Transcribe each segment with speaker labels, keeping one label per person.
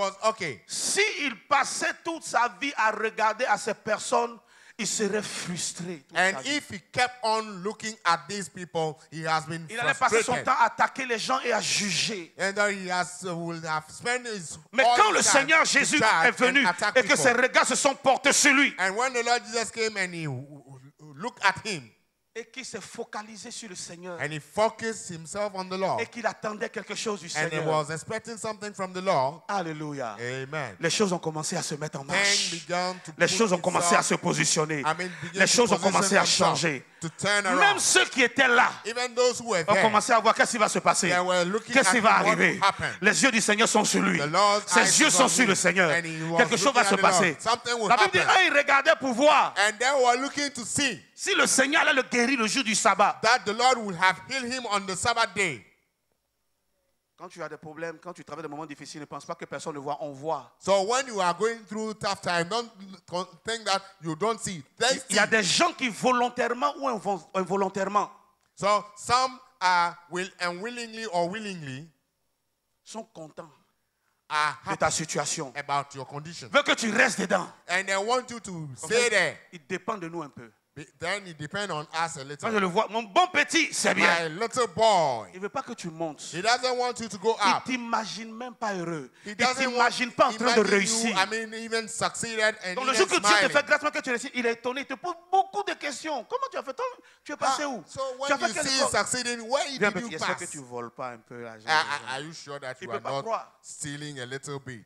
Speaker 1: was okay.
Speaker 2: S'il passait toute sa vie à regarder à ces personnes, il serait frustré.
Speaker 1: And if he kept on looking at these people, he has been
Speaker 2: Il allait passer son
Speaker 1: frustrated.
Speaker 2: temps à attaquer les gens et à juger.
Speaker 1: And he will have spent his
Speaker 2: Mais
Speaker 1: all
Speaker 2: quand
Speaker 1: his
Speaker 2: le
Speaker 1: time
Speaker 2: Seigneur
Speaker 1: to
Speaker 2: Jésus
Speaker 1: judge
Speaker 2: est venu
Speaker 1: and attack
Speaker 2: et que
Speaker 1: people.
Speaker 2: ses regards se sont portés sur lui,
Speaker 1: And when the Lord Jesus came and he looked at him,
Speaker 2: et qu'il s'est focalisé sur le Seigneur,
Speaker 1: and he focused himself on the Lord,
Speaker 2: et qu'il attendait quelque chose du
Speaker 1: and he
Speaker 2: Seigneur.
Speaker 1: was expecting something from the Lord,
Speaker 2: Alléluia.
Speaker 1: amen.
Speaker 2: Les choses ont commencé à se mettre en
Speaker 1: Things
Speaker 2: marche.
Speaker 1: began to
Speaker 2: Les
Speaker 1: put
Speaker 2: choses ont commencé à
Speaker 1: itself-
Speaker 2: se positionner.
Speaker 1: began
Speaker 2: Les
Speaker 1: to
Speaker 2: choses ont
Speaker 1: position
Speaker 2: commencé à
Speaker 1: themselves,
Speaker 2: changer.
Speaker 1: to turn around.
Speaker 2: Même ceux qui étaient là
Speaker 1: Even those who were
Speaker 2: ont
Speaker 1: there,
Speaker 2: commencé à voir qu'est-ce qui va se passer.
Speaker 1: they were looking
Speaker 2: Qu'est-ce
Speaker 1: at
Speaker 2: qui va
Speaker 1: what
Speaker 2: arriver?
Speaker 1: would happen.
Speaker 2: Les yeux du Seigneur sont sur lui.
Speaker 1: The Lord's eyes
Speaker 2: Ses yeux
Speaker 1: was
Speaker 2: sont
Speaker 1: on
Speaker 2: sur
Speaker 1: him,
Speaker 2: le Seigneur.
Speaker 1: and he was
Speaker 2: Quelque chose va
Speaker 1: looking
Speaker 2: se
Speaker 1: at the Lord.
Speaker 2: passer.
Speaker 1: Something will
Speaker 2: La Bible dit,
Speaker 1: happen.
Speaker 2: ils regardaient pour voir
Speaker 1: And they were looking to see
Speaker 2: si le Seigneur allait le guérir le jour du sabbat.
Speaker 1: that the Lord would have healed him on the Sabbath day.
Speaker 2: Quand tu as des problèmes, quand tu traverses des moments difficiles, ne pense pas que personne ne voit, on voit.
Speaker 1: So when you are going through tough time, don't think that you don't see. They
Speaker 2: Il y a
Speaker 1: see.
Speaker 2: des gens qui volontairement ou involontairement
Speaker 1: So some will unwillingly or willingly
Speaker 2: sont contents
Speaker 1: are
Speaker 2: de
Speaker 1: happy
Speaker 2: ta situation.
Speaker 1: about your condition.
Speaker 2: Veulent que tu restes dedans.
Speaker 1: And they want you to
Speaker 2: En
Speaker 1: stay
Speaker 2: fait,
Speaker 1: there.
Speaker 2: il dépend de nous un peu.
Speaker 1: Then it depends on us a
Speaker 2: Quand
Speaker 1: little.
Speaker 2: je le vois, mon bon petit, c'est
Speaker 1: My
Speaker 2: bien.
Speaker 1: little boy,
Speaker 2: Il ne veut pas que tu montes.
Speaker 1: he doesn't want you to go
Speaker 2: Il ne
Speaker 1: up.
Speaker 2: t'imagine même pas heureux.
Speaker 1: He
Speaker 2: Il ne
Speaker 1: doesn't want
Speaker 2: t'imagine pas en train de
Speaker 1: imagine
Speaker 2: réussir.
Speaker 1: you, I mean, even succeeded and
Speaker 2: Donc le
Speaker 1: even
Speaker 2: jour que Dieu te
Speaker 1: smiling.
Speaker 2: fait grâce que tu réussis, il est étonné. Il te pose beaucoup de questions. Comment tu as fait? Tu es passé où?
Speaker 1: So
Speaker 2: Tu as
Speaker 1: when
Speaker 2: fait
Speaker 1: you
Speaker 2: quelle
Speaker 1: see
Speaker 2: école?
Speaker 1: succeeding, where
Speaker 2: Viens,
Speaker 1: did
Speaker 2: petit,
Speaker 1: you
Speaker 2: j'espère que
Speaker 1: pass?
Speaker 2: tu ne voles pas un peu l'argent.
Speaker 1: Are you sure that
Speaker 2: Il
Speaker 1: you
Speaker 2: peut
Speaker 1: are
Speaker 2: pas
Speaker 1: not
Speaker 2: croire.
Speaker 1: stealing a little bit?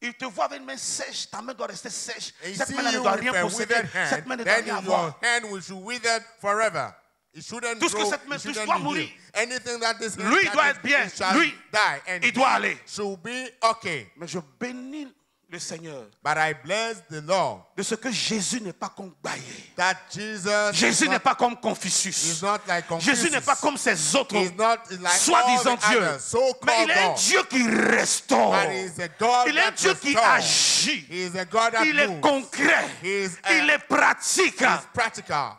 Speaker 2: Il te voit avec une main sèche, ta main doit rester sèche.
Speaker 1: And
Speaker 2: Cette
Speaker 1: see
Speaker 2: main ne
Speaker 1: you
Speaker 2: doit
Speaker 1: with
Speaker 2: rien
Speaker 1: a
Speaker 2: posséder.
Speaker 1: withered
Speaker 2: Cette
Speaker 1: hand,
Speaker 2: main ne doit
Speaker 1: then
Speaker 2: rien
Speaker 1: your
Speaker 2: avoir.
Speaker 1: hand will should wither forever. It shouldn't
Speaker 2: Tout ce que
Speaker 1: grow,
Speaker 2: cette main
Speaker 1: it
Speaker 2: touche
Speaker 1: shouldn't
Speaker 2: doit
Speaker 1: be
Speaker 2: mourir.
Speaker 1: healed. Anything that this hand
Speaker 2: Lui
Speaker 1: touches,
Speaker 2: doit être bien.
Speaker 1: it shall
Speaker 2: Lui,
Speaker 1: die, and
Speaker 2: il doit
Speaker 1: he
Speaker 2: aller.
Speaker 1: should be okay.
Speaker 2: Mais je bénis le Seigneur
Speaker 1: But I bless the Lord
Speaker 2: de ce que Jésus n'est pas comme Baye.
Speaker 1: that Jesus
Speaker 2: Jésus
Speaker 1: is
Speaker 2: n'est
Speaker 1: not,
Speaker 2: pas comme
Speaker 1: is
Speaker 2: Confucius.
Speaker 1: not like Confucius.
Speaker 2: Jésus n'est pas comme ces autres
Speaker 1: He's not like
Speaker 2: soi-disant
Speaker 1: all the
Speaker 2: Dieu.
Speaker 1: others,
Speaker 2: Mais
Speaker 1: so-called
Speaker 2: il est un
Speaker 1: God.
Speaker 2: Dieu qui restaure.
Speaker 1: But he is a God
Speaker 2: Il est un
Speaker 1: that
Speaker 2: Dieu qui
Speaker 1: restores.
Speaker 2: agit.
Speaker 1: He is a God that
Speaker 2: Il est
Speaker 1: moves.
Speaker 2: concret.
Speaker 1: He is,
Speaker 2: Il est pratique.
Speaker 1: he is practical.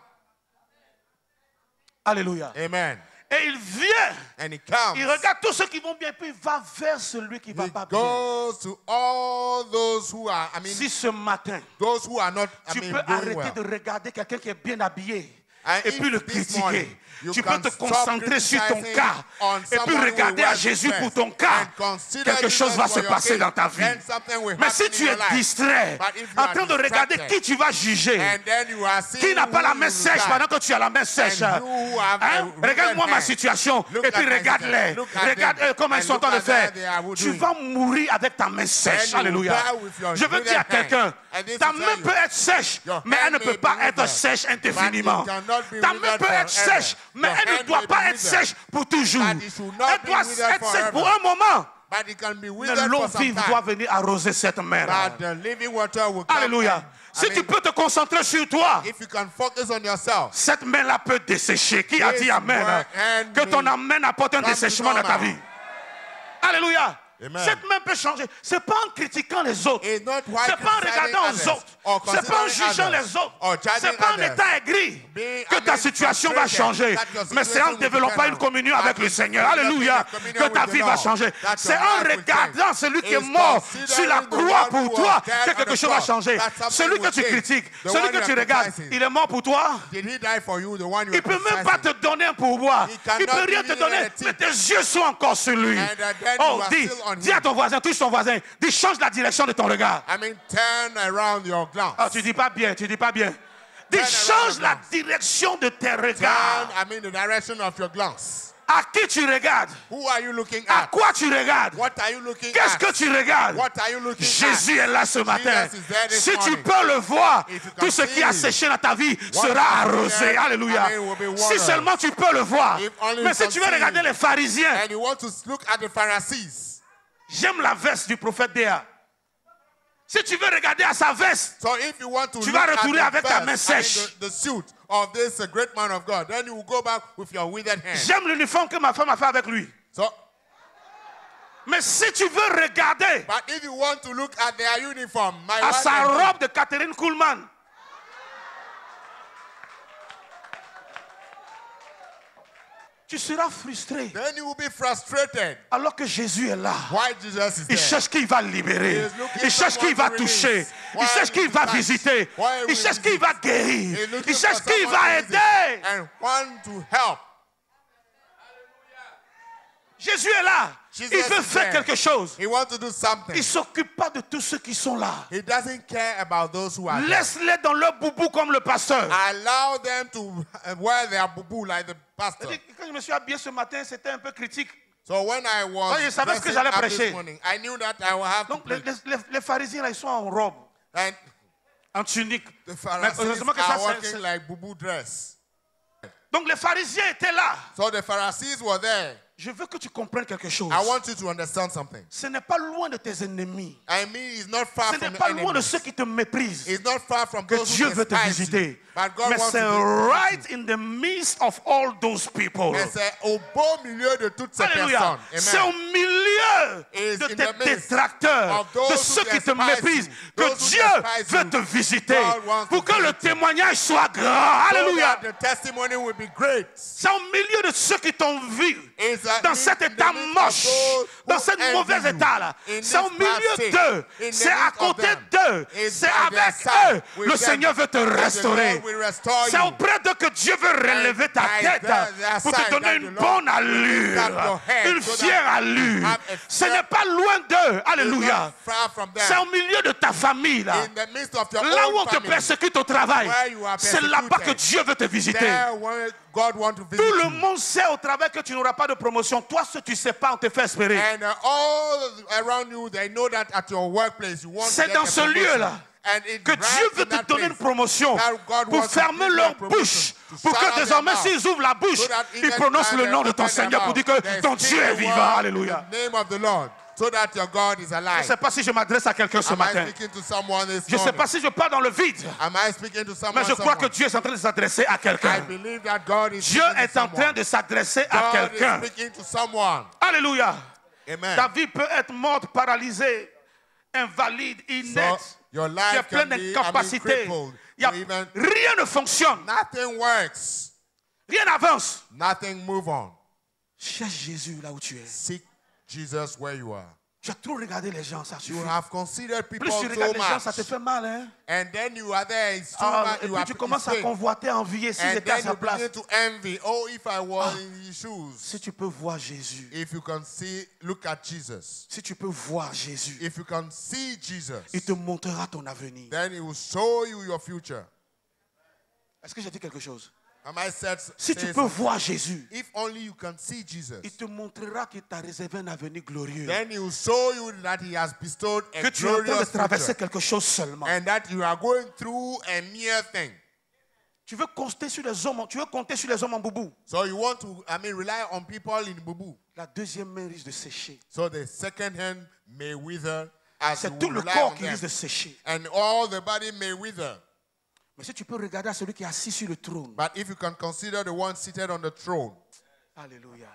Speaker 2: Alléluia.
Speaker 1: Amen.
Speaker 2: Et il vient.
Speaker 1: And he comes.
Speaker 2: Il regarde tous ceux qui vont bien, puis il va vers celui qui va
Speaker 1: He
Speaker 2: pas bien.
Speaker 1: goes to all those who are,
Speaker 2: Si ce matin,
Speaker 1: those who are not,
Speaker 2: tu peux
Speaker 1: doing
Speaker 2: arrêter
Speaker 1: well.
Speaker 2: de regarder quelqu'un qui est bien habillé
Speaker 1: And
Speaker 2: et
Speaker 1: if
Speaker 2: puis le
Speaker 1: this morning
Speaker 2: critiquer.
Speaker 1: you
Speaker 2: Tu
Speaker 1: can
Speaker 2: peux te
Speaker 1: stop
Speaker 2: concentrer sur ton
Speaker 1: criticizing
Speaker 2: cas
Speaker 1: on
Speaker 2: et puis
Speaker 1: someone who
Speaker 2: regarder à
Speaker 1: wears
Speaker 2: Jésus
Speaker 1: dress
Speaker 2: pour ton cas.
Speaker 1: and consider
Speaker 2: Quelque
Speaker 1: Jesus
Speaker 2: chose va
Speaker 1: for
Speaker 2: se
Speaker 1: your
Speaker 2: passer
Speaker 1: case,
Speaker 2: dans ta vie.
Speaker 1: then something will
Speaker 2: Mais
Speaker 1: happen
Speaker 2: si
Speaker 1: in
Speaker 2: tu
Speaker 1: your
Speaker 2: es
Speaker 1: life.
Speaker 2: distrait,
Speaker 1: But if you
Speaker 2: en
Speaker 1: are
Speaker 2: train de regarder
Speaker 1: distracted,
Speaker 2: qui tu vas juger,
Speaker 1: and then you are seeing
Speaker 2: qui n'a pas
Speaker 1: who
Speaker 2: la
Speaker 1: you
Speaker 2: main
Speaker 1: will
Speaker 2: sèche
Speaker 1: judge,
Speaker 2: pendant que tu as la main sèche.
Speaker 1: and you who have a
Speaker 2: Hein?
Speaker 1: withered
Speaker 2: Regarde-moi ma
Speaker 1: hand,
Speaker 2: situation
Speaker 1: look
Speaker 2: et puis
Speaker 1: at my
Speaker 2: regarde-les.
Speaker 1: situation, look at
Speaker 2: Regarde
Speaker 1: them,
Speaker 2: comment ils
Speaker 1: and
Speaker 2: sont en
Speaker 1: look
Speaker 2: train de
Speaker 1: at
Speaker 2: faire.
Speaker 1: what they are
Speaker 2: Tu
Speaker 1: doing.
Speaker 2: vas mourir avec ta main sèche.
Speaker 1: you will
Speaker 2: Alléluia.
Speaker 1: die with your
Speaker 2: Je veux
Speaker 1: withered
Speaker 2: dire à
Speaker 1: hand.
Speaker 2: quelqu'un,
Speaker 1: And this
Speaker 2: ta
Speaker 1: is
Speaker 2: main
Speaker 1: how you-
Speaker 2: peut être sèche,
Speaker 1: Your
Speaker 2: mais elle
Speaker 1: hand
Speaker 2: ne
Speaker 1: may
Speaker 2: peut
Speaker 1: be
Speaker 2: pas être
Speaker 1: withered,
Speaker 2: sèche
Speaker 1: but
Speaker 2: indéfiniment.
Speaker 1: it cannot be
Speaker 2: Ta main
Speaker 1: withered
Speaker 2: peut être
Speaker 1: forever.
Speaker 2: sèche, mais
Speaker 1: Your
Speaker 2: elle ne
Speaker 1: hand
Speaker 2: doit
Speaker 1: may
Speaker 2: pas
Speaker 1: be
Speaker 2: être
Speaker 1: withered,
Speaker 2: sèche pour toujours.
Speaker 1: but it should not
Speaker 2: Elle
Speaker 1: be
Speaker 2: doit
Speaker 1: withered
Speaker 2: être sèche pour
Speaker 1: forever.
Speaker 2: un moment.
Speaker 1: But it can be
Speaker 2: Mais
Speaker 1: withered
Speaker 2: l'eau
Speaker 1: for some
Speaker 2: vive
Speaker 1: time.
Speaker 2: doit venir arroser cette main.
Speaker 1: But the living water will come.
Speaker 2: Alléluia.
Speaker 1: and-
Speaker 2: Si
Speaker 1: I
Speaker 2: tu
Speaker 1: mean,
Speaker 2: peux te concentrer sur toi,
Speaker 1: if you can focus on yourself,
Speaker 2: cette main-là peut dessécher. Qui a
Speaker 1: This
Speaker 2: dit Amen?
Speaker 1: hand
Speaker 2: Que ton
Speaker 1: may
Speaker 2: Amen apporte un
Speaker 1: come to
Speaker 2: dessèchement dans ta
Speaker 1: come
Speaker 2: vie. Alléluia.
Speaker 1: Amen.
Speaker 2: Cette main peut changer. Ce n'est pas en critiquant les autres.
Speaker 1: it's not why
Speaker 2: Ce n'est pas en
Speaker 1: criticizing
Speaker 2: regardant aux
Speaker 1: others
Speaker 2: autres.
Speaker 1: or
Speaker 2: Ce n'est pas en
Speaker 1: considering
Speaker 2: jugeant
Speaker 1: others
Speaker 2: les autres.
Speaker 1: or
Speaker 2: Ce n'est
Speaker 1: judging
Speaker 2: pas en
Speaker 1: others.
Speaker 2: étant aigri
Speaker 1: Being
Speaker 2: que ta situation va changer.
Speaker 1: that your
Speaker 2: Mais c'est en
Speaker 1: situation will
Speaker 2: développant
Speaker 1: turn
Speaker 2: une
Speaker 1: around.
Speaker 2: communion avec le Seigneur.
Speaker 1: Developing
Speaker 2: Alléluia.
Speaker 1: a communion
Speaker 2: Que ta
Speaker 1: with the
Speaker 2: vie va
Speaker 1: Lord.
Speaker 2: changer.
Speaker 1: That
Speaker 2: C'est
Speaker 1: your
Speaker 2: en
Speaker 1: life will
Speaker 2: regardant
Speaker 1: change.
Speaker 2: celui qui est
Speaker 1: It's
Speaker 2: mort
Speaker 1: considering
Speaker 2: sur la
Speaker 1: the
Speaker 2: croix
Speaker 1: one
Speaker 2: pour
Speaker 1: who
Speaker 2: toi
Speaker 1: was dead
Speaker 2: que
Speaker 1: on
Speaker 2: quelque
Speaker 1: the
Speaker 2: chose va
Speaker 1: cross.
Speaker 2: changer.
Speaker 1: That something
Speaker 2: Celui que
Speaker 1: will
Speaker 2: tu
Speaker 1: change.
Speaker 2: critiques,
Speaker 1: The
Speaker 2: celui
Speaker 1: one
Speaker 2: que
Speaker 1: you
Speaker 2: tu
Speaker 1: are
Speaker 2: regardes,
Speaker 1: criticizing.
Speaker 2: il est mort pour toi.
Speaker 1: Did he die for you, the one you
Speaker 2: Il
Speaker 1: are
Speaker 2: ne peut même pas te
Speaker 1: criticizing?
Speaker 2: donner un pourboire.
Speaker 1: He
Speaker 2: Il ne peut
Speaker 1: cannot
Speaker 2: rien
Speaker 1: give
Speaker 2: te
Speaker 1: you
Speaker 2: donner.
Speaker 1: anything.
Speaker 2: Mais tes yeux sont encore sur lui.
Speaker 1: And then
Speaker 2: Oh,
Speaker 1: you are
Speaker 2: dis,
Speaker 1: still on
Speaker 2: dis à
Speaker 1: him.
Speaker 2: ton voisin, touche ton voisin. Dis, change la direction de ton regard.
Speaker 1: I mean, turn around your glance.
Speaker 2: Ah, tu dis pas bien, tu dis pas bien. Dis,
Speaker 1: Turn
Speaker 2: change
Speaker 1: around
Speaker 2: la
Speaker 1: glance.
Speaker 2: direction de tes
Speaker 1: Turn,
Speaker 2: regards.
Speaker 1: I mean, the direction of your glance.
Speaker 2: À qui tu regardes?
Speaker 1: Who are you looking
Speaker 2: À
Speaker 1: at?
Speaker 2: quoi tu regardes?
Speaker 1: What are you looking
Speaker 2: Qu'est-ce
Speaker 1: at?
Speaker 2: que tu regardes?
Speaker 1: What are you looking
Speaker 2: Jésus
Speaker 1: at?
Speaker 2: est là ce matin.
Speaker 1: Jesus is there this
Speaker 2: Si tu
Speaker 1: morning.
Speaker 2: peux le voir,
Speaker 1: If you can
Speaker 2: tout ce qui a
Speaker 1: see
Speaker 2: séché dans ta vie
Speaker 1: what
Speaker 2: sera
Speaker 1: is
Speaker 2: arrosé.
Speaker 1: there,
Speaker 2: Alléluia.
Speaker 1: I mean, will be
Speaker 2: Si
Speaker 1: watered.
Speaker 2: seulement tu peux le voir.
Speaker 1: If only
Speaker 2: Mais
Speaker 1: you
Speaker 2: si
Speaker 1: can
Speaker 2: tu veux
Speaker 1: see.
Speaker 2: regarder les pharisiens,
Speaker 1: And you want to look at the Pharisees.
Speaker 2: j'aime la veste du prophète Déa. Si tu veux regarder à sa veste,
Speaker 1: So if you want to
Speaker 2: Tu
Speaker 1: look
Speaker 2: vas
Speaker 1: at
Speaker 2: retourner
Speaker 1: the
Speaker 2: avec ta main
Speaker 1: vest, I mean,
Speaker 2: sèche.
Speaker 1: the suit of this great man of God, then you will go back with your withered hand.
Speaker 2: j'aime l'uniforme que ma femme a fait avec lui.
Speaker 1: So,
Speaker 2: Mais si tu veux regarder
Speaker 1: but if you want to look at their uniform, my
Speaker 2: à
Speaker 1: wife
Speaker 2: sa
Speaker 1: and me,
Speaker 2: robe de Catherine Kuhlman, tu seras frustré.
Speaker 1: then you will be frustrated.
Speaker 2: Alors que Jésus est là.
Speaker 1: Why Jesus is
Speaker 2: Il
Speaker 1: there?
Speaker 2: cherche qui il va libérer.
Speaker 1: He is looking
Speaker 2: Il cherche qui il va
Speaker 1: someone to
Speaker 2: toucher.
Speaker 1: release.
Speaker 2: Il
Speaker 1: Why
Speaker 2: cherche qui il
Speaker 1: will
Speaker 2: va
Speaker 1: he touch?
Speaker 2: visiter.
Speaker 1: Why will
Speaker 2: Il cherche
Speaker 1: he
Speaker 2: qui il va
Speaker 1: visit?
Speaker 2: guérir.
Speaker 1: He's looking
Speaker 2: Il cherche
Speaker 1: for
Speaker 2: qui il
Speaker 1: someone
Speaker 2: va
Speaker 1: to visit
Speaker 2: aider.
Speaker 1: and want to help.
Speaker 2: Jésus est là.
Speaker 1: Jesus
Speaker 2: Il veut
Speaker 1: is
Speaker 2: faire
Speaker 1: there.
Speaker 2: quelque chose.
Speaker 1: He wants to do something.
Speaker 2: Il ne s'occupe pas de tous ceux qui sont là.
Speaker 1: He doesn't care about those who are there.
Speaker 2: Laisse-les dans leur boubou comme le pasteur.
Speaker 1: Allow them to wear their bubu like the pastor.
Speaker 2: Quand je me suis habillé ce matin, c'était un peu critique.
Speaker 1: So when I was
Speaker 2: je savais ce que
Speaker 1: dressing
Speaker 2: j'allais
Speaker 1: up
Speaker 2: prêcher.
Speaker 1: this morning, I knew that I would have to
Speaker 2: Donc
Speaker 1: preach.
Speaker 2: les pharisiens, là, ils sont en robe,
Speaker 1: And
Speaker 2: en tunique.
Speaker 1: the
Speaker 2: Mais
Speaker 1: Pharisees
Speaker 2: heureusement que ça,
Speaker 1: are
Speaker 2: c'est-
Speaker 1: walking like bubu dress.
Speaker 2: Donc les pharisiens étaient là.
Speaker 1: So the Pharisees were there.
Speaker 2: Je veux que tu comprennes quelque chose.
Speaker 1: I want you to understand something.
Speaker 2: Ce n'est pas loin de tes ennemis.
Speaker 1: I mean, it's not far
Speaker 2: Ce
Speaker 1: from
Speaker 2: n'est
Speaker 1: the
Speaker 2: pas loin de
Speaker 1: enemy.
Speaker 2: ceux qui te méprisent.
Speaker 1: It's not far from
Speaker 2: Que
Speaker 1: those
Speaker 2: Dieu
Speaker 1: who
Speaker 2: veut te
Speaker 1: despise you.
Speaker 2: visiter.
Speaker 1: But God
Speaker 2: Mais
Speaker 1: wants
Speaker 2: c'est
Speaker 1: to visit
Speaker 2: right in the midst of all those people.
Speaker 1: you. Et c'est au beau milieu de toutes ces
Speaker 2: Alléluia.
Speaker 1: personnes.
Speaker 2: C'est au
Speaker 1: Amen.
Speaker 2: milieu
Speaker 1: Is
Speaker 2: de
Speaker 1: in
Speaker 2: tes
Speaker 1: the midst
Speaker 2: détracteurs,
Speaker 1: of those
Speaker 2: de
Speaker 1: who
Speaker 2: ceux qui te
Speaker 1: despise
Speaker 2: méprisent,
Speaker 1: you,
Speaker 2: que
Speaker 1: those who
Speaker 2: Dieu
Speaker 1: despise
Speaker 2: veut
Speaker 1: you.
Speaker 2: te visiter
Speaker 1: God wants
Speaker 2: pour
Speaker 1: to
Speaker 2: que le
Speaker 1: visit you.
Speaker 2: témoignage soit grand.
Speaker 1: So
Speaker 2: Alléluia.
Speaker 1: that the testimony will be great.
Speaker 2: C'est au milieu de ceux qui t'ont vu
Speaker 1: It's a-
Speaker 2: dans
Speaker 1: in
Speaker 2: cet
Speaker 1: the
Speaker 2: état
Speaker 1: midst of
Speaker 2: moche,
Speaker 1: those
Speaker 2: dans
Speaker 1: who
Speaker 2: cet
Speaker 1: envy
Speaker 2: mauvais
Speaker 1: you.
Speaker 2: état-là.
Speaker 1: In
Speaker 2: C'est au
Speaker 1: this
Speaker 2: milieu
Speaker 1: bad state.
Speaker 2: d'eux,
Speaker 1: In the
Speaker 2: c'est à
Speaker 1: midst of
Speaker 2: côté
Speaker 1: them.
Speaker 2: d'eux,
Speaker 1: It's
Speaker 2: c'est
Speaker 1: by their
Speaker 2: avec
Speaker 1: side,
Speaker 2: eux.
Speaker 1: with
Speaker 2: Le
Speaker 1: them.
Speaker 2: Seigneur veut te
Speaker 1: And the
Speaker 2: restaurer.
Speaker 1: Lord will restore
Speaker 2: C'est
Speaker 1: you.
Speaker 2: auprès d'eux que Dieu veut relever ta
Speaker 1: by
Speaker 2: tête
Speaker 1: their
Speaker 2: pour te
Speaker 1: side
Speaker 2: donner
Speaker 1: that
Speaker 2: une
Speaker 1: the Lord
Speaker 2: bonne
Speaker 1: will lift up
Speaker 2: allure,
Speaker 1: your head
Speaker 2: une
Speaker 1: so that
Speaker 2: fière
Speaker 1: you
Speaker 2: allure.
Speaker 1: have a
Speaker 2: Ce
Speaker 1: fière-
Speaker 2: n'est pas loin d'eux.
Speaker 1: It's
Speaker 2: Alléluia.
Speaker 1: not far from them.
Speaker 2: C'est au milieu de ta famille là.
Speaker 1: In the midst of your
Speaker 2: Là où on
Speaker 1: own
Speaker 2: te
Speaker 1: family.
Speaker 2: persécute au travail,
Speaker 1: Where you are
Speaker 2: c'est là-bas que
Speaker 1: persecuted.
Speaker 2: Dieu veut te visiter.
Speaker 1: There where God wants to visit
Speaker 2: Tout le
Speaker 1: you.
Speaker 2: monde sait au travail que tu n'auras pas de promotion. Toi, ce que tu ne sais pas, on te fait espérer.
Speaker 1: And all around you, they know that at your workplace you want to
Speaker 2: C'est
Speaker 1: get
Speaker 2: dans
Speaker 1: a
Speaker 2: ce
Speaker 1: promotion.
Speaker 2: lieu-là
Speaker 1: And it's
Speaker 2: que
Speaker 1: right
Speaker 2: Dieu veut
Speaker 1: in
Speaker 2: te
Speaker 1: that
Speaker 2: donner une
Speaker 1: place
Speaker 2: promotion
Speaker 1: that God
Speaker 2: pour
Speaker 1: wants to
Speaker 2: fermer
Speaker 1: give you a
Speaker 2: leur
Speaker 1: promotion,
Speaker 2: bouche,
Speaker 1: to
Speaker 2: pour
Speaker 1: shut
Speaker 2: que
Speaker 1: up their
Speaker 2: désormais
Speaker 1: mouth,
Speaker 2: s'ils ouvrent la bouche,
Speaker 1: so that
Speaker 2: ils
Speaker 1: even
Speaker 2: prononcent
Speaker 1: when
Speaker 2: le
Speaker 1: they
Speaker 2: nom de
Speaker 1: open
Speaker 2: ton
Speaker 1: their
Speaker 2: Seigneur pour
Speaker 1: mouth,
Speaker 2: dire que
Speaker 1: they
Speaker 2: ton
Speaker 1: speak
Speaker 2: Dieu est
Speaker 1: the
Speaker 2: vivant.
Speaker 1: word
Speaker 2: Alléluia.
Speaker 1: in the name of the Lord, so that your God is
Speaker 2: Je ne
Speaker 1: alive.
Speaker 2: sais pas si je m'adresse à quelqu'un ce
Speaker 1: Am I
Speaker 2: matin.
Speaker 1: speaking to someone this
Speaker 2: Je ne sais
Speaker 1: morning?
Speaker 2: pas si je parle dans le vide.
Speaker 1: Am I speaking to someone?
Speaker 2: Mais je crois que Dieu est en train de s'adresser à
Speaker 1: I
Speaker 2: quelqu'un.
Speaker 1: believe that God is
Speaker 2: Dieu
Speaker 1: speaking to
Speaker 2: est en train
Speaker 1: someone.
Speaker 2: de s'adresser à
Speaker 1: God
Speaker 2: quelqu'un.
Speaker 1: is speaking to someone.
Speaker 2: Alléluia.
Speaker 1: Amen.
Speaker 2: Ta vie peut être morte, paralysée, invalide, inerte.
Speaker 1: So your
Speaker 2: Tu es
Speaker 1: life
Speaker 2: plein
Speaker 1: can be
Speaker 2: d'incapacités.
Speaker 1: crippled.
Speaker 2: Il y a-
Speaker 1: or even
Speaker 2: Rien ne fonctionne.
Speaker 1: nothing works.
Speaker 2: Rien n'avance.
Speaker 1: Nothing move on.
Speaker 2: Cherche Jésus là où tu es.
Speaker 1: Seek Jesus where you are.
Speaker 2: Tu as trop regardé les gens, ça
Speaker 1: You
Speaker 2: suffit.
Speaker 1: have considered people
Speaker 2: Plus tu
Speaker 1: so
Speaker 2: regardes les gens, ça te
Speaker 1: much.
Speaker 2: fait mal. Hein?
Speaker 1: And then you are there, it's too
Speaker 2: Ah,
Speaker 1: much.
Speaker 2: et
Speaker 1: You
Speaker 2: puis
Speaker 1: are
Speaker 2: tu commences à
Speaker 1: it's pain.
Speaker 2: convoiter, envier si
Speaker 1: And
Speaker 2: j'étais à
Speaker 1: then
Speaker 2: sa
Speaker 1: you
Speaker 2: place.
Speaker 1: begin to envy. Oh, if I was in his shoes.
Speaker 2: Si tu peux voir Jésus,
Speaker 1: If you can see, look at Jesus.
Speaker 2: si tu peux voir Jésus,
Speaker 1: If you can see Jesus,
Speaker 2: il te montrera ton avenir.
Speaker 1: then he will show you your future.
Speaker 2: Est-ce que j'ai dit quelque chose?
Speaker 1: Am I said?
Speaker 2: Si
Speaker 1: say
Speaker 2: tu peux
Speaker 1: something?
Speaker 2: voir Jésus,
Speaker 1: If only you can see Jesus,
Speaker 2: il te montrera qu'il t'a réservé un avenir glorieux.
Speaker 1: then he will show you that he has bestowed a
Speaker 2: Que tu es en train de
Speaker 1: glorious
Speaker 2: traverser
Speaker 1: future,
Speaker 2: quelque chose seulement.
Speaker 1: and that you are going through a mere thing.
Speaker 2: Tu veux compter sur les hommes, tu veux compter sur les hommes en boubou.
Speaker 1: So you want to, rely on people in bubu.
Speaker 2: La deuxième main risque de sécher.
Speaker 1: So the second hand may wither as you
Speaker 2: C'est tout le
Speaker 1: rely
Speaker 2: corps
Speaker 1: on
Speaker 2: qui
Speaker 1: them,
Speaker 2: risque de sécher.
Speaker 1: and all the body may wither.
Speaker 2: Mais si tu peux regarder à celui qui est assis sur le trône.
Speaker 1: But if you can consider the one seated on the throne,
Speaker 2: Alléluia.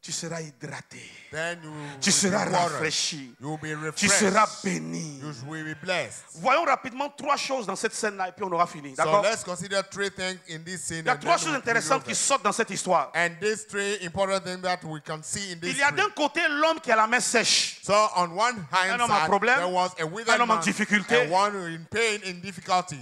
Speaker 2: Tu seras hydraté.
Speaker 1: then you
Speaker 2: Tu
Speaker 1: will
Speaker 2: seras
Speaker 1: be watered.
Speaker 2: rafraîchi.
Speaker 1: You will be
Speaker 2: Tu
Speaker 1: refreshed.
Speaker 2: seras béni.
Speaker 1: You will be blessed.
Speaker 2: Voyons rapidement trois choses dans cette scène-là et puis on aura fini.
Speaker 1: So
Speaker 2: D'accord?
Speaker 1: let's consider three things in this scene.
Speaker 2: Il y a
Speaker 1: and
Speaker 2: trois
Speaker 1: then
Speaker 2: choses
Speaker 1: we'll
Speaker 2: intéressantes
Speaker 1: be
Speaker 2: qui
Speaker 1: over.
Speaker 2: sortent dans cette histoire.
Speaker 1: And these three important things that we can see in this
Speaker 2: Il y a d'un
Speaker 1: three.
Speaker 2: côté l'homme qui a la main sèche.
Speaker 1: So on one hand
Speaker 2: Un homme en
Speaker 1: side,
Speaker 2: problème,
Speaker 1: there was a withered
Speaker 2: un homme en
Speaker 1: man
Speaker 2: difficulté.
Speaker 1: and one in pain, in difficulty.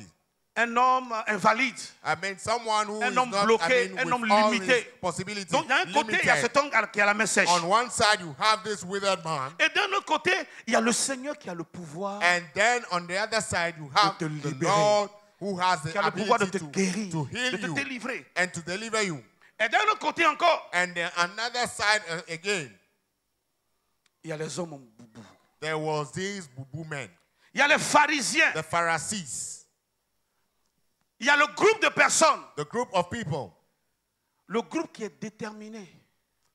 Speaker 2: Un homme invalide.
Speaker 1: I mean, someone who
Speaker 2: Un
Speaker 1: is
Speaker 2: homme
Speaker 1: not,
Speaker 2: bloqué, un
Speaker 1: with
Speaker 2: homme
Speaker 1: all
Speaker 2: limité.
Speaker 1: his possibilities,
Speaker 2: Donc, il y a un côté, il y a
Speaker 1: limited.
Speaker 2: cet homme qui a la main sèche.
Speaker 1: On one side, you have this withered man,
Speaker 2: Et d'un autre côté, il y a le Seigneur qui a le pouvoir.
Speaker 1: and then on the other side, you have
Speaker 2: te
Speaker 1: the
Speaker 2: libérer.
Speaker 1: Lord who has the
Speaker 2: Qui a le pouvoir de
Speaker 1: ability
Speaker 2: te guérir,
Speaker 1: to heal
Speaker 2: de te
Speaker 1: you
Speaker 2: délivrer.
Speaker 1: and to deliver you.
Speaker 2: Et d'un autre côté encore,
Speaker 1: And then another side again,
Speaker 2: il y a les hommes en boubou.
Speaker 1: there was these bubu men,
Speaker 2: Il y a les pharisiens.
Speaker 1: the Pharisees,
Speaker 2: Il y a le groupe de personnes.
Speaker 1: the group of people,
Speaker 2: Le groupe qui est déterminé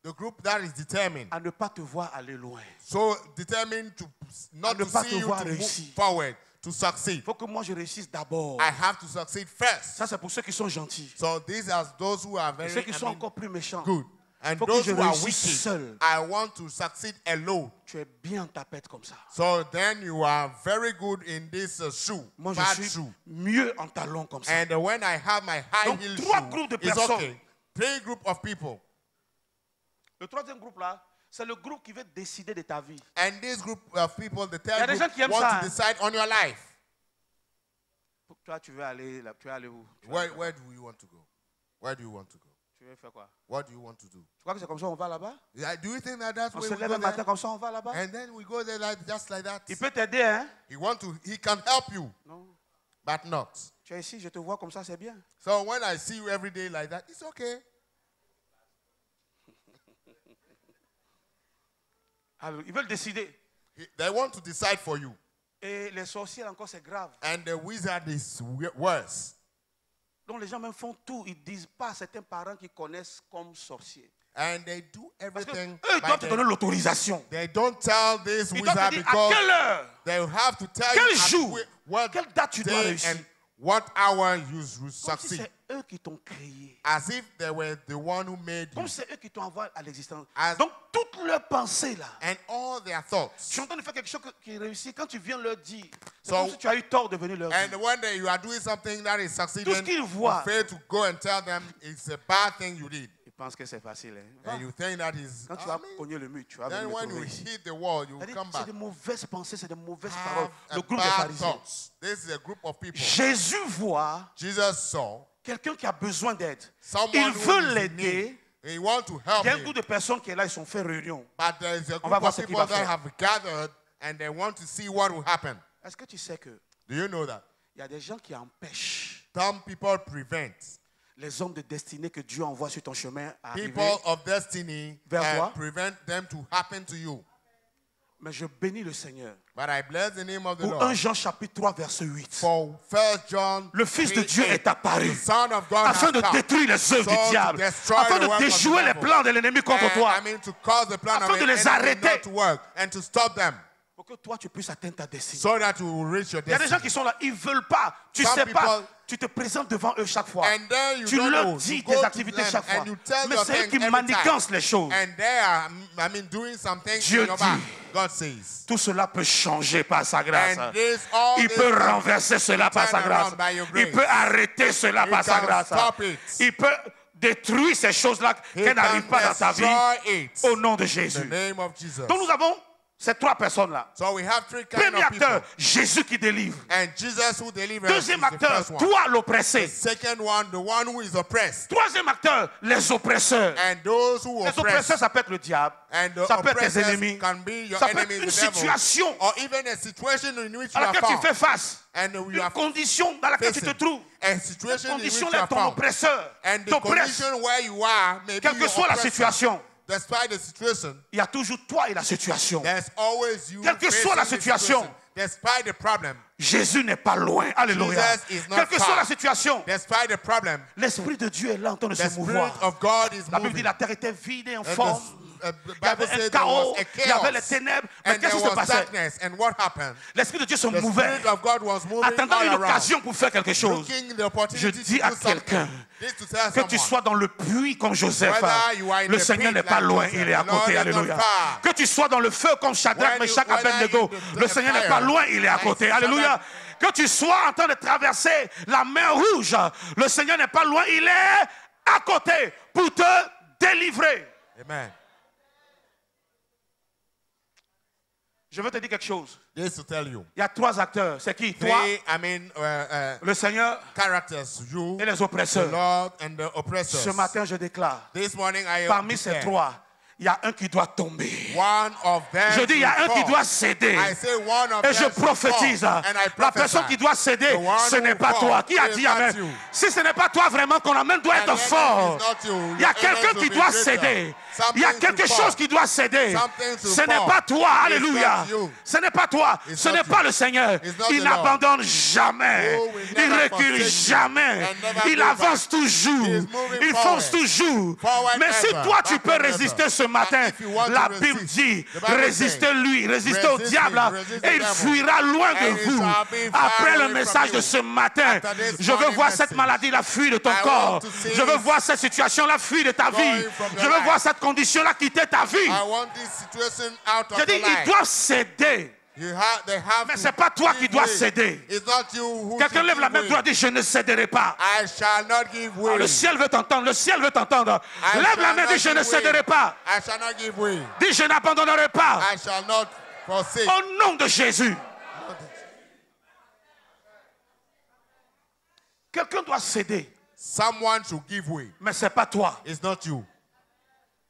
Speaker 1: the group that is determined,
Speaker 2: à ne pas te voir aller loin.
Speaker 1: so determined to not
Speaker 2: À ne
Speaker 1: to
Speaker 2: pas
Speaker 1: see
Speaker 2: te
Speaker 1: you
Speaker 2: voir
Speaker 1: to move
Speaker 2: réussir.
Speaker 1: forward, to succeed.
Speaker 2: Il faut que moi je réussisse d'abord.
Speaker 1: I have to succeed first.
Speaker 2: Ça, c'est pour ceux qui sont gentils.
Speaker 1: So these are those who are
Speaker 2: Et
Speaker 1: very
Speaker 2: ceux qui sont encore plus méchants.
Speaker 1: good. And
Speaker 2: Faut que
Speaker 1: those
Speaker 2: je
Speaker 1: who are
Speaker 2: réussisse
Speaker 1: wicked,
Speaker 2: seul.
Speaker 1: I want to succeed alone.
Speaker 2: Tu es bien ta pète comme ça.
Speaker 1: So then you are very good in this shoe,
Speaker 2: Moi, je
Speaker 1: bad
Speaker 2: suis
Speaker 1: shoe.
Speaker 2: mieux en talon comme ça.
Speaker 1: And when I have my high
Speaker 2: Donc,
Speaker 1: heel
Speaker 2: trois
Speaker 1: shoe,
Speaker 2: groupes de
Speaker 1: it's
Speaker 2: personnes.
Speaker 1: okay. Three groups of people.
Speaker 2: Le troisième groupe là, c'est le groupe qui veut décider de ta vie.
Speaker 1: And this group of people, the
Speaker 2: Il y a
Speaker 1: third
Speaker 2: des gens
Speaker 1: group,
Speaker 2: qui aiment
Speaker 1: want
Speaker 2: ça,
Speaker 1: to
Speaker 2: hein.
Speaker 1: decide on your life.
Speaker 2: Toi, tu veux aller là, tu veux aller où?
Speaker 1: Where do you want to go? Where do you want to go?
Speaker 2: Tu veux faire quoi?
Speaker 1: What do you want to do?
Speaker 2: Tu crois que c'est comme ça on va là-bas?
Speaker 1: Yeah, do you think that that's
Speaker 2: On
Speaker 1: where
Speaker 2: se
Speaker 1: we
Speaker 2: lève
Speaker 1: go
Speaker 2: un matin
Speaker 1: there?
Speaker 2: comme ça, on va là-bas?
Speaker 1: And then we go there just like that.
Speaker 2: Il peut t'aider, hein?
Speaker 1: He can help you,
Speaker 2: Non.
Speaker 1: but not.
Speaker 2: Tu es ici, je te vois comme ça, c'est bien.
Speaker 1: So when I see you every day like that, it's okay.
Speaker 2: Alors, ils veulent décider.
Speaker 1: They want to decide for you.
Speaker 2: Et les sorciers encore, c'est grave.
Speaker 1: And the wizard is worse.
Speaker 2: Donc les gens même font tout. Ils disent pas à certains parents qui connaissent comme sorciers.
Speaker 1: And they do
Speaker 2: Parce que
Speaker 1: everything.
Speaker 2: eux, ils doivent te donner l'autorisation.
Speaker 1: They don't tell this
Speaker 2: Ils doivent
Speaker 1: wizard
Speaker 2: te dire à
Speaker 1: because
Speaker 2: quelle heure,
Speaker 1: they have to tell
Speaker 2: quel
Speaker 1: you at
Speaker 2: jour,
Speaker 1: what
Speaker 2: quelle date tu dois
Speaker 1: day
Speaker 2: réussir.
Speaker 1: and what hour you
Speaker 2: Comme si
Speaker 1: succeed.
Speaker 2: c'est eux qui t'ont créé.
Speaker 1: As if they were the one who made you.
Speaker 2: Comme si c'est eux qui t'ont envoyé à l'existence.
Speaker 1: As-
Speaker 2: Donc toutes leurs pensées là.
Speaker 1: And all their thoughts.
Speaker 2: Tu es en train de faire quelque chose qui réussit. Quand tu viens leur dire, c'est
Speaker 1: So-
Speaker 2: comme si tu as eu tort de venir leur
Speaker 1: And
Speaker 2: dire.
Speaker 1: one day you are doing something that is succeeding,
Speaker 2: Tout ce qu'ils
Speaker 1: you
Speaker 2: voient.
Speaker 1: fail to go and tell them it's a bad thing you did.
Speaker 2: Ils pensent que c'est facile. Hein?
Speaker 1: And you think that is,
Speaker 2: Quand tu
Speaker 1: I
Speaker 2: vas
Speaker 1: mean,
Speaker 2: cogner le mur, tu vas
Speaker 1: then
Speaker 2: venir me
Speaker 1: when you
Speaker 2: trouver ici.
Speaker 1: hit the wall, you will
Speaker 2: C'est-à-dire,
Speaker 1: come
Speaker 2: c'est
Speaker 1: back.
Speaker 2: de mauvaises pensées, c'est de mauvaises paroles.
Speaker 1: Have
Speaker 2: Le
Speaker 1: a
Speaker 2: groupe des
Speaker 1: bad
Speaker 2: pharisiens.
Speaker 1: thoughts. This is a group of people.
Speaker 2: Jésus voit
Speaker 1: Jesus saw
Speaker 2: quelqu'un qui a besoin d'aide.
Speaker 1: someone
Speaker 2: Il
Speaker 1: who
Speaker 2: veut
Speaker 1: is in
Speaker 2: l'aider.
Speaker 1: need. He wants to help
Speaker 2: Il y a un
Speaker 1: him.
Speaker 2: groupe de personnes qui est là, ils sont fait réunion.
Speaker 1: But there is a
Speaker 2: On
Speaker 1: group
Speaker 2: va voir
Speaker 1: of
Speaker 2: ce qu'il
Speaker 1: people
Speaker 2: va
Speaker 1: that
Speaker 2: faire.
Speaker 1: have gathered and they want to see what will happen.
Speaker 2: Est-ce que tu sais que
Speaker 1: Do you know that?
Speaker 2: il y a des gens qui empêchent
Speaker 1: Some people prevent
Speaker 2: les hommes de destinée que Dieu envoie sur ton chemin à arriver?
Speaker 1: people of destiny
Speaker 2: Vers toi?
Speaker 1: prevent them to happen to you.
Speaker 2: Mais je bénis le Seigneur.
Speaker 1: But I bless the name of the
Speaker 2: Pour 1
Speaker 1: Lord.
Speaker 2: Jean chapitre 3 verset 8.
Speaker 1: For 1 John
Speaker 2: Le Fils de
Speaker 1: 3:8,
Speaker 2: Dieu est apparu
Speaker 1: the Son of God
Speaker 2: afin
Speaker 1: has
Speaker 2: de
Speaker 1: come.
Speaker 2: détruire les œuvres
Speaker 1: So
Speaker 2: du
Speaker 1: to
Speaker 2: diable,
Speaker 1: destroy
Speaker 2: afin
Speaker 1: the
Speaker 2: de
Speaker 1: work of the
Speaker 2: déjouer les
Speaker 1: devil.
Speaker 2: plans de l'ennemi contre
Speaker 1: And,
Speaker 2: toi,
Speaker 1: I mean to cause the plan
Speaker 2: Afin
Speaker 1: of
Speaker 2: de
Speaker 1: the
Speaker 2: les
Speaker 1: enemy
Speaker 2: arrêter.
Speaker 1: not to work and to stop them
Speaker 2: pour que toi tu puisses atteindre ta destinée.
Speaker 1: so that you will reach your
Speaker 2: Il y a des gens
Speaker 1: destiny.
Speaker 2: qui sont là, ils ne veulent pas. Tu
Speaker 1: Some
Speaker 2: sais pas.
Speaker 1: people-
Speaker 2: Tu te présentes devant eux chaque fois.
Speaker 1: And then you
Speaker 2: Tu
Speaker 1: don't
Speaker 2: leur
Speaker 1: know.
Speaker 2: dis
Speaker 1: You
Speaker 2: tes
Speaker 1: go to
Speaker 2: activités
Speaker 1: them
Speaker 2: chaque fois.
Speaker 1: and you tell
Speaker 2: Mais
Speaker 1: your
Speaker 2: c'est eux
Speaker 1: thing
Speaker 2: qui
Speaker 1: every
Speaker 2: manigancent
Speaker 1: time.
Speaker 2: les choses.
Speaker 1: And they are, doing something
Speaker 2: Dieu
Speaker 1: in your back.
Speaker 2: dit.
Speaker 1: God says.
Speaker 2: Tout cela peut changer par sa grâce.
Speaker 1: And all
Speaker 2: Il
Speaker 1: this
Speaker 2: peut
Speaker 1: can
Speaker 2: renverser cela par sa
Speaker 1: turn
Speaker 2: grâce.
Speaker 1: around by your
Speaker 2: Il
Speaker 1: grace.
Speaker 2: peut arrêter cela
Speaker 1: He
Speaker 2: par sa
Speaker 1: can
Speaker 2: grâce.
Speaker 1: stop it.
Speaker 2: Il peut détruire ces choses-là
Speaker 1: He
Speaker 2: qu'elles n'arrivent
Speaker 1: can
Speaker 2: pas dans ta vie
Speaker 1: destroy it.
Speaker 2: au nom de
Speaker 1: In the
Speaker 2: Jésus.
Speaker 1: name of Jesus.
Speaker 2: Donc nous avons ces trois personnes-là.
Speaker 1: So we have three kinds
Speaker 2: Premier
Speaker 1: of people.
Speaker 2: acteur, Jésus qui délivre.
Speaker 1: And Jesus who delivers
Speaker 2: Deuxième
Speaker 1: is the
Speaker 2: acteur,
Speaker 1: first one.
Speaker 2: toi
Speaker 1: The
Speaker 2: l'oppressé.
Speaker 1: second one, the one who is oppressed.
Speaker 2: Troisième acteur, les oppresseurs.
Speaker 1: And those who
Speaker 2: Les
Speaker 1: oppress.
Speaker 2: oppresseurs, ça peut être le diable.
Speaker 1: And the
Speaker 2: Ça peut être tes
Speaker 1: oppressors
Speaker 2: ennemis.
Speaker 1: can be your
Speaker 2: Ça peut être
Speaker 1: enemies,
Speaker 2: une
Speaker 1: the devil.
Speaker 2: situation
Speaker 1: Or even a situation in which
Speaker 2: à
Speaker 1: you are
Speaker 2: laquelle tu fais
Speaker 1: found.
Speaker 2: face.
Speaker 1: And you
Speaker 2: Une
Speaker 1: are
Speaker 2: condition dans laquelle tu te
Speaker 1: facing.
Speaker 2: trouves.
Speaker 1: A situation
Speaker 2: Cette
Speaker 1: in which
Speaker 2: condition
Speaker 1: you
Speaker 2: est
Speaker 1: are
Speaker 2: ton
Speaker 1: found.
Speaker 2: oppresseur.
Speaker 1: And the
Speaker 2: T'oppresse.
Speaker 1: condition where you are, maybe
Speaker 2: Quelle que
Speaker 1: your
Speaker 2: soit la
Speaker 1: oppressor.
Speaker 2: situation,
Speaker 1: Despite the situation,
Speaker 2: il y a toujours toi et la situation.
Speaker 1: there's always you
Speaker 2: Quelle que
Speaker 1: facing
Speaker 2: soit la
Speaker 1: the
Speaker 2: situation.
Speaker 1: Despite the problem,
Speaker 2: Jésus n'est pas loin. Alléluia.
Speaker 1: Jesus is not
Speaker 2: Quelle que
Speaker 1: far.
Speaker 2: soit la situation,
Speaker 1: despite the problem,
Speaker 2: l'Esprit de Dieu est là en train de
Speaker 1: the
Speaker 2: se
Speaker 1: Spirit
Speaker 2: mouvoir.
Speaker 1: of God is
Speaker 2: La Bible dit
Speaker 1: moving.
Speaker 2: la terre était vide et
Speaker 1: And
Speaker 2: informe.
Speaker 1: the
Speaker 2: Il y
Speaker 1: Bible
Speaker 2: avait un
Speaker 1: says there
Speaker 2: chaos,
Speaker 1: was a
Speaker 2: il y avait les
Speaker 1: chaos.
Speaker 2: ténèbres. Mais
Speaker 1: And
Speaker 2: qu'est-ce
Speaker 1: there
Speaker 2: qui se
Speaker 1: was
Speaker 2: passait?
Speaker 1: darkness. And what happened?
Speaker 2: L'Esprit de Dieu se
Speaker 1: The
Speaker 2: mouvait,
Speaker 1: Spirit of God was moving
Speaker 2: attendant
Speaker 1: all
Speaker 2: une
Speaker 1: around.
Speaker 2: occasion pour faire quelque chose.
Speaker 1: Looking the opportunity
Speaker 2: Je dis
Speaker 1: to
Speaker 2: à
Speaker 1: do something.
Speaker 2: quelqu'un
Speaker 1: This to tell
Speaker 2: que tu
Speaker 1: someone.
Speaker 2: sois dans le puits comme Joseph.
Speaker 1: Whether you are in
Speaker 2: Le
Speaker 1: the
Speaker 2: Seigneur
Speaker 1: pit
Speaker 2: n'est pas
Speaker 1: like
Speaker 2: loin,
Speaker 1: Joseph,
Speaker 2: il est à
Speaker 1: the Lord
Speaker 2: côté.
Speaker 1: is not
Speaker 2: Alléluia.
Speaker 1: far.
Speaker 2: Que tu sois dans le feu comme Shadrach,
Speaker 1: When you-
Speaker 2: Meshach,
Speaker 1: whether
Speaker 2: Abednego.
Speaker 1: in the
Speaker 2: Le Seigneur n'est
Speaker 1: fire,
Speaker 2: pas loin, il est à
Speaker 1: like
Speaker 2: côté.
Speaker 1: Shadrach.
Speaker 2: Alléluia. Que tu sois en train de traverser la mer Rouge. Le Seigneur n'est pas loin, il est à côté pour te délivrer.
Speaker 1: Amen.
Speaker 2: Je veux te dire quelque chose.
Speaker 1: This to tell you.
Speaker 2: Il y a trois acteurs. C'est qui? Toi,
Speaker 1: Three,
Speaker 2: le Seigneur
Speaker 1: characters. You,
Speaker 2: et les
Speaker 1: the
Speaker 2: oppresseurs.
Speaker 1: Lord, and the oppressors.
Speaker 2: Ce matin, je déclare,
Speaker 1: This morning I
Speaker 2: parmi ces
Speaker 1: declare,
Speaker 2: trois, il y a un qui doit tomber.
Speaker 1: one of them
Speaker 2: Je dis, il y a un
Speaker 1: will
Speaker 2: qui
Speaker 1: fall.
Speaker 2: doit céder.
Speaker 1: I say one of
Speaker 2: Et
Speaker 1: them
Speaker 2: je
Speaker 1: will
Speaker 2: prophétise,
Speaker 1: fall. And I
Speaker 2: la personne
Speaker 1: prophesy.
Speaker 2: qui doit céder,
Speaker 1: The one
Speaker 2: ce
Speaker 1: who
Speaker 2: n'est
Speaker 1: will
Speaker 2: pas
Speaker 1: fall
Speaker 2: toi. Qui a
Speaker 1: is
Speaker 2: dit
Speaker 1: not
Speaker 2: amen?
Speaker 1: you.
Speaker 2: Si ce n'est pas toi vraiment, qu'on amène doit
Speaker 1: And
Speaker 2: être
Speaker 1: the
Speaker 2: fort.
Speaker 1: enemy is not you.
Speaker 2: Il y a
Speaker 1: Your
Speaker 2: quelqu'un
Speaker 1: enemies
Speaker 2: qui
Speaker 1: will be
Speaker 2: doit
Speaker 1: greater.
Speaker 2: céder. Il y a
Speaker 1: Something
Speaker 2: quelque
Speaker 1: to fall.
Speaker 2: chose qui doit céder.
Speaker 1: Something to
Speaker 2: Ce n'est
Speaker 1: fall.
Speaker 2: pas toi.
Speaker 1: It's
Speaker 2: Alléluia.
Speaker 1: not you.
Speaker 2: Ce n'est pas toi.
Speaker 1: It's
Speaker 2: Ce
Speaker 1: not
Speaker 2: n'est pas
Speaker 1: you.
Speaker 2: le Seigneur.
Speaker 1: It's not
Speaker 2: Il
Speaker 1: the Lord.
Speaker 2: n'abandonne jamais.
Speaker 1: Oh, will
Speaker 2: Il
Speaker 1: never
Speaker 2: recule
Speaker 1: forsake you
Speaker 2: jamais.
Speaker 1: and never
Speaker 2: Il
Speaker 1: go
Speaker 2: avance
Speaker 1: back.
Speaker 2: toujours.
Speaker 1: He is moving
Speaker 2: Il fonce
Speaker 1: forward.
Speaker 2: toujours.
Speaker 1: Forward
Speaker 2: Mais si
Speaker 1: ever,
Speaker 2: toi tu peux
Speaker 1: backward
Speaker 2: résister
Speaker 1: ever.
Speaker 2: ce matin,
Speaker 1: And if you want to
Speaker 2: la Bible
Speaker 1: resist,
Speaker 2: dit,
Speaker 1: the Bible
Speaker 2: résistez-lui, résistez au
Speaker 1: resist
Speaker 2: diable,
Speaker 1: him, resist the
Speaker 2: et il
Speaker 1: devil.
Speaker 2: fuira loin de
Speaker 1: And he
Speaker 2: vous.
Speaker 1: shall be far
Speaker 2: Après le
Speaker 1: away from
Speaker 2: message de
Speaker 1: you.
Speaker 2: ce matin,
Speaker 1: After this
Speaker 2: je veux
Speaker 1: morning
Speaker 2: voir cette
Speaker 1: message,
Speaker 2: maladie la fuir de ton
Speaker 1: I
Speaker 2: corps.
Speaker 1: want to see
Speaker 2: Je veux voir cette situation-là fuir de ta vie.
Speaker 1: going from your
Speaker 2: Je veux
Speaker 1: life.
Speaker 2: voir cette condition-là quitter ta vie.
Speaker 1: I want this situation out of
Speaker 2: Je dis,
Speaker 1: your
Speaker 2: ils
Speaker 1: life.
Speaker 2: doivent céder.
Speaker 1: They have
Speaker 2: Mais
Speaker 1: to
Speaker 2: ce n'est pas toi qui
Speaker 1: give
Speaker 2: dois
Speaker 1: way.
Speaker 2: céder.
Speaker 1: It's not you who
Speaker 2: Quelqu'un
Speaker 1: should
Speaker 2: lève la
Speaker 1: give
Speaker 2: main
Speaker 1: way.
Speaker 2: droite et dit, je ne céderai pas.
Speaker 1: I shall not give way.
Speaker 2: Le ciel veut t'entendre, le ciel veut t'entendre.
Speaker 1: I
Speaker 2: Lève la
Speaker 1: shall
Speaker 2: main et
Speaker 1: not
Speaker 2: dis, je
Speaker 1: give
Speaker 2: ne
Speaker 1: way.
Speaker 2: céderai pas.
Speaker 1: I shall not give way.
Speaker 2: Dis, je n'abandonnerai pas.
Speaker 1: I shall not forsake.
Speaker 2: Au nom de Jésus. Quelqu'un doit céder,
Speaker 1: Someone should give way.
Speaker 2: mais ce n'est pas toi.
Speaker 1: It's not you.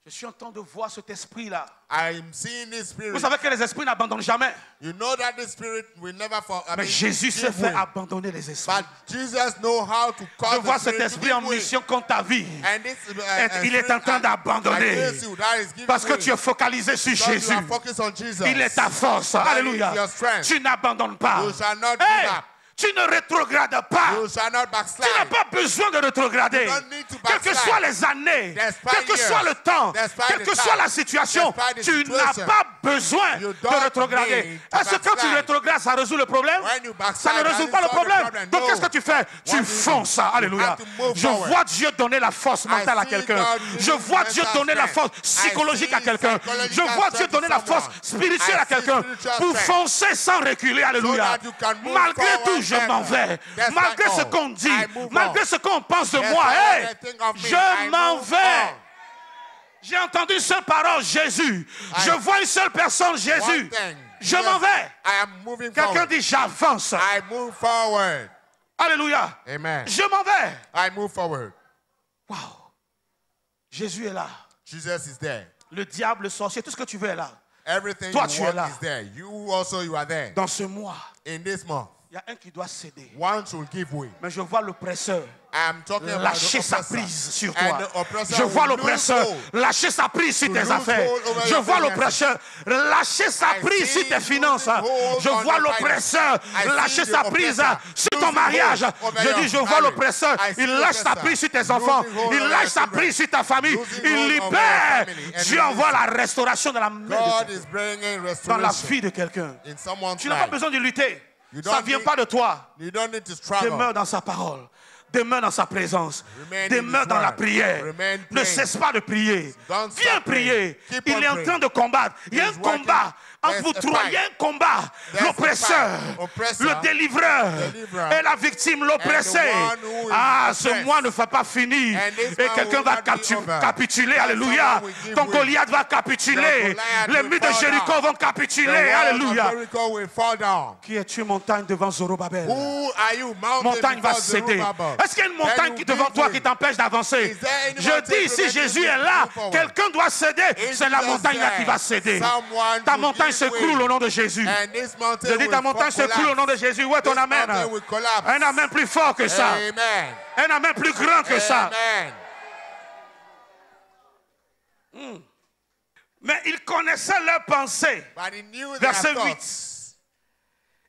Speaker 2: Je suis en train de voir cet esprit-là.
Speaker 1: I'm seeing this spirit.
Speaker 2: Vous savez que les esprits n'abandonnent jamais.
Speaker 1: You know that this spirit will never
Speaker 2: Mais Jésus
Speaker 1: give
Speaker 2: s'est fait
Speaker 1: way.
Speaker 2: abandonner les esprits.
Speaker 1: But Jesus know how to
Speaker 2: Je
Speaker 1: cause
Speaker 2: vois
Speaker 1: the
Speaker 2: cet
Speaker 1: spirit to
Speaker 2: esprit
Speaker 1: give
Speaker 2: en
Speaker 1: way.
Speaker 2: mission contre ta vie.
Speaker 1: And this,
Speaker 2: Il est en train d'abandonner.
Speaker 1: against you, that is giving
Speaker 2: Parce que
Speaker 1: way.
Speaker 2: tu es focalisé sur
Speaker 1: Because
Speaker 2: Jésus.
Speaker 1: you are focused on Jesus.
Speaker 2: Il est ta force.
Speaker 1: That
Speaker 2: Alléluia.
Speaker 1: is your strength.
Speaker 2: Tu n'abandonnes pas.
Speaker 1: You shall not
Speaker 2: Hey,
Speaker 1: give up.
Speaker 2: tu ne rétrogrades pas.
Speaker 1: You shall not
Speaker 2: Tu n'as
Speaker 1: backslide.
Speaker 2: pas besoin de rétrograder.
Speaker 1: You don't need to
Speaker 2: Quelles que
Speaker 1: backslide.
Speaker 2: soient les années,
Speaker 1: Despite
Speaker 2: quel que
Speaker 1: years,
Speaker 2: soit le temps,
Speaker 1: despite
Speaker 2: quelle
Speaker 1: the
Speaker 2: que
Speaker 1: time,
Speaker 2: soit la situation,
Speaker 1: despite the
Speaker 2: tu n'as
Speaker 1: situation,
Speaker 2: pas besoin
Speaker 1: you
Speaker 2: de
Speaker 1: don't
Speaker 2: rétrograder.
Speaker 1: need to
Speaker 2: Est-ce que quand tu
Speaker 1: backslide.
Speaker 2: rétrogrades, ça résout le problème?
Speaker 1: When you
Speaker 2: Ça
Speaker 1: backslide,
Speaker 2: ne
Speaker 1: that
Speaker 2: résout
Speaker 1: is
Speaker 2: pas le
Speaker 1: not the
Speaker 2: problème.
Speaker 1: problem.
Speaker 2: Donc
Speaker 1: No.
Speaker 2: qu'est-ce que tu fais? Tu
Speaker 1: do you
Speaker 2: fonces.
Speaker 1: do?
Speaker 2: Alléluia.
Speaker 1: You have to move
Speaker 2: Je
Speaker 1: forward.
Speaker 2: vois Dieu donner la force mentale à
Speaker 1: see
Speaker 2: quelqu'un.
Speaker 1: God
Speaker 2: Je
Speaker 1: giving
Speaker 2: vois Dieu
Speaker 1: mental
Speaker 2: donner la
Speaker 1: strength.
Speaker 2: force psychologique
Speaker 1: I
Speaker 2: à
Speaker 1: see
Speaker 2: quelqu'un.
Speaker 1: psychological
Speaker 2: Je vois Dieu
Speaker 1: strength
Speaker 2: donner
Speaker 1: in
Speaker 2: la force
Speaker 1: someone.
Speaker 2: spirituelle
Speaker 1: I
Speaker 2: à
Speaker 1: see
Speaker 2: quelqu'un
Speaker 1: spiritual
Speaker 2: pour
Speaker 1: strength.
Speaker 2: foncer sans reculer. Alléluia.
Speaker 1: that you can move
Speaker 2: Malgré tout,
Speaker 1: forward
Speaker 2: je m'en
Speaker 1: better.
Speaker 2: vais.
Speaker 1: Despite
Speaker 2: Malgré ce
Speaker 1: all,
Speaker 2: qu'on dit,
Speaker 1: I move
Speaker 2: malgré
Speaker 1: on.
Speaker 2: ce qu'on pense de
Speaker 1: Despite
Speaker 2: moi,
Speaker 1: what
Speaker 2: hey,
Speaker 1: they think of me,
Speaker 2: je
Speaker 1: I
Speaker 2: m'en
Speaker 1: move
Speaker 2: vais.
Speaker 1: on.
Speaker 2: J'ai entendu une seule parole, Jésus. Je vois une seule personne, Jésus.
Speaker 1: One thing.
Speaker 2: Je
Speaker 1: Yes,
Speaker 2: m'en vais.
Speaker 1: I am moving
Speaker 2: Quelqu'un
Speaker 1: forward.
Speaker 2: dit, j'avance.
Speaker 1: I move forward.
Speaker 2: Alléluia.
Speaker 1: Amen.
Speaker 2: Je m'en vais.
Speaker 1: I move forward.
Speaker 2: Wow. Jésus est là.
Speaker 1: Jesus is there.
Speaker 2: Le diable, le sorcier, tout ce que tu veux est là.
Speaker 1: Everything
Speaker 2: Toi,
Speaker 1: you
Speaker 2: tu es
Speaker 1: want
Speaker 2: là.
Speaker 1: is there. You also, you are there.
Speaker 2: Dans ce mois,
Speaker 1: In this month,
Speaker 2: il y a un qui doit céder.
Speaker 1: one should give way.
Speaker 2: Mais je vois l'oppresseur
Speaker 1: I am talking about the
Speaker 2: lâcher sa
Speaker 1: oppressor.
Speaker 2: prise sur
Speaker 1: And
Speaker 2: toi.
Speaker 1: the oppressor
Speaker 2: Je vois
Speaker 1: will
Speaker 2: l'oppresseur
Speaker 1: lose hold.
Speaker 2: lâcher sa prise sur
Speaker 1: To
Speaker 2: tes
Speaker 1: lose
Speaker 2: affaires.
Speaker 1: hold over
Speaker 2: Je
Speaker 1: your
Speaker 2: vois
Speaker 1: finances.
Speaker 2: l'oppresseur lâcher sa
Speaker 1: I
Speaker 2: prise
Speaker 1: see
Speaker 2: sur tes
Speaker 1: you
Speaker 2: finances.
Speaker 1: losing hold
Speaker 2: Je
Speaker 1: on
Speaker 2: vois
Speaker 1: your
Speaker 2: l'oppresseur
Speaker 1: finances. I see
Speaker 2: lâcher
Speaker 1: the
Speaker 2: sa prise
Speaker 1: oppressor
Speaker 2: sur ton
Speaker 1: losing
Speaker 2: mariage.
Speaker 1: hold over
Speaker 2: Je
Speaker 1: your
Speaker 2: dis, je vois
Speaker 1: marriage.
Speaker 2: l'oppresseur.
Speaker 1: I see
Speaker 2: Il
Speaker 1: the
Speaker 2: lâche sa
Speaker 1: oppressor
Speaker 2: prise sur tes
Speaker 1: losing
Speaker 2: enfants.
Speaker 1: hold
Speaker 2: Il
Speaker 1: over
Speaker 2: lâche
Speaker 1: your
Speaker 2: sa
Speaker 1: children.
Speaker 2: prise sur ta famille.
Speaker 1: Losing
Speaker 2: Il
Speaker 1: hold over your
Speaker 2: libère.
Speaker 1: family. And
Speaker 2: Dieu envoie
Speaker 1: releasing.
Speaker 2: la restauration de la main de
Speaker 1: God
Speaker 2: Dieu
Speaker 1: is bringing
Speaker 2: dans la
Speaker 1: restoration
Speaker 2: vie de quelqu'un.
Speaker 1: in someone's
Speaker 2: Tu n'as pas
Speaker 1: life.
Speaker 2: besoin de lutter.
Speaker 1: You
Speaker 2: Ça ne
Speaker 1: don't
Speaker 2: vient
Speaker 1: need-
Speaker 2: pas de toi.
Speaker 1: You don't need to struggle.
Speaker 2: Demeure dans sa parole. Demeure dans sa présence.
Speaker 1: Remain in
Speaker 2: Demeure
Speaker 1: his
Speaker 2: dans la
Speaker 1: word.
Speaker 2: prière.
Speaker 1: Remain
Speaker 2: Ne
Speaker 1: praying.
Speaker 2: cesse pas de prier.
Speaker 1: Don't
Speaker 2: Viens
Speaker 1: stop
Speaker 2: prier.
Speaker 1: praying. Keep
Speaker 2: Il
Speaker 1: on
Speaker 2: est en
Speaker 1: praying.
Speaker 2: train de combattre. Il y a un
Speaker 1: He's working.
Speaker 2: combat entre vous
Speaker 1: There's a
Speaker 2: trois.
Speaker 1: fight.
Speaker 2: Il y a un combat.
Speaker 1: There's a
Speaker 2: L'oppresseur,
Speaker 1: fight. Oppressor,
Speaker 2: le délivreur
Speaker 1: deliverer,
Speaker 2: et la victime, l'oppressé.
Speaker 1: and the one who is
Speaker 2: Ah, ce
Speaker 1: oppressed.
Speaker 2: mois ne va pas finir.
Speaker 1: And this
Speaker 2: Et
Speaker 1: one
Speaker 2: quelqu'un
Speaker 1: will
Speaker 2: va
Speaker 1: not be over.
Speaker 2: capituler.
Speaker 1: And
Speaker 2: Alléluia.
Speaker 1: someone will give
Speaker 2: Ton
Speaker 1: way.
Speaker 2: Goliath va capituler.
Speaker 1: Your Goliath
Speaker 2: Les
Speaker 1: will
Speaker 2: murs de
Speaker 1: fall
Speaker 2: Jéricho
Speaker 1: down.
Speaker 2: vont
Speaker 1: The
Speaker 2: capituler.
Speaker 1: walls of
Speaker 2: Alléluia.
Speaker 1: Jericho will fall down.
Speaker 2: Qui es-tu, montagne, devant Zorobabel?
Speaker 1: Who are you, mountain
Speaker 2: Montagne va
Speaker 1: before
Speaker 2: céder.
Speaker 1: Zerubbabel?
Speaker 2: Est-ce qu'il y a une montagne
Speaker 1: Then
Speaker 2: qui
Speaker 1: you
Speaker 2: devant
Speaker 1: give
Speaker 2: toi
Speaker 1: way.
Speaker 2: qui t'empêche d'avancer?
Speaker 1: Is there any
Speaker 2: Je
Speaker 1: mountain
Speaker 2: dis, si
Speaker 1: preventing
Speaker 2: Jésus
Speaker 1: you
Speaker 2: est
Speaker 1: to
Speaker 2: là,
Speaker 1: move forward?
Speaker 2: quelqu'un doit céder.
Speaker 1: Is
Speaker 2: C'est la
Speaker 1: Jesus
Speaker 2: montagne là
Speaker 1: there?
Speaker 2: qui va céder.
Speaker 1: Someone
Speaker 2: Ta
Speaker 1: to
Speaker 2: montagne
Speaker 1: give way.
Speaker 2: s'écroule au nom de Jésus.
Speaker 1: And this mountain
Speaker 2: Je dis, ta
Speaker 1: will
Speaker 2: montagne s'écroule au
Speaker 1: collapse.
Speaker 2: nom de Jésus. Où est ton
Speaker 1: This
Speaker 2: amen?
Speaker 1: mountain will collapse.
Speaker 2: Un amen plus fort que ça.
Speaker 1: Amen.
Speaker 2: Un amen plus grand que ça.
Speaker 1: Amen.
Speaker 2: Mais il connaissait leurs pensées.
Speaker 1: But he knew their
Speaker 2: Verset 8.
Speaker 1: thoughts.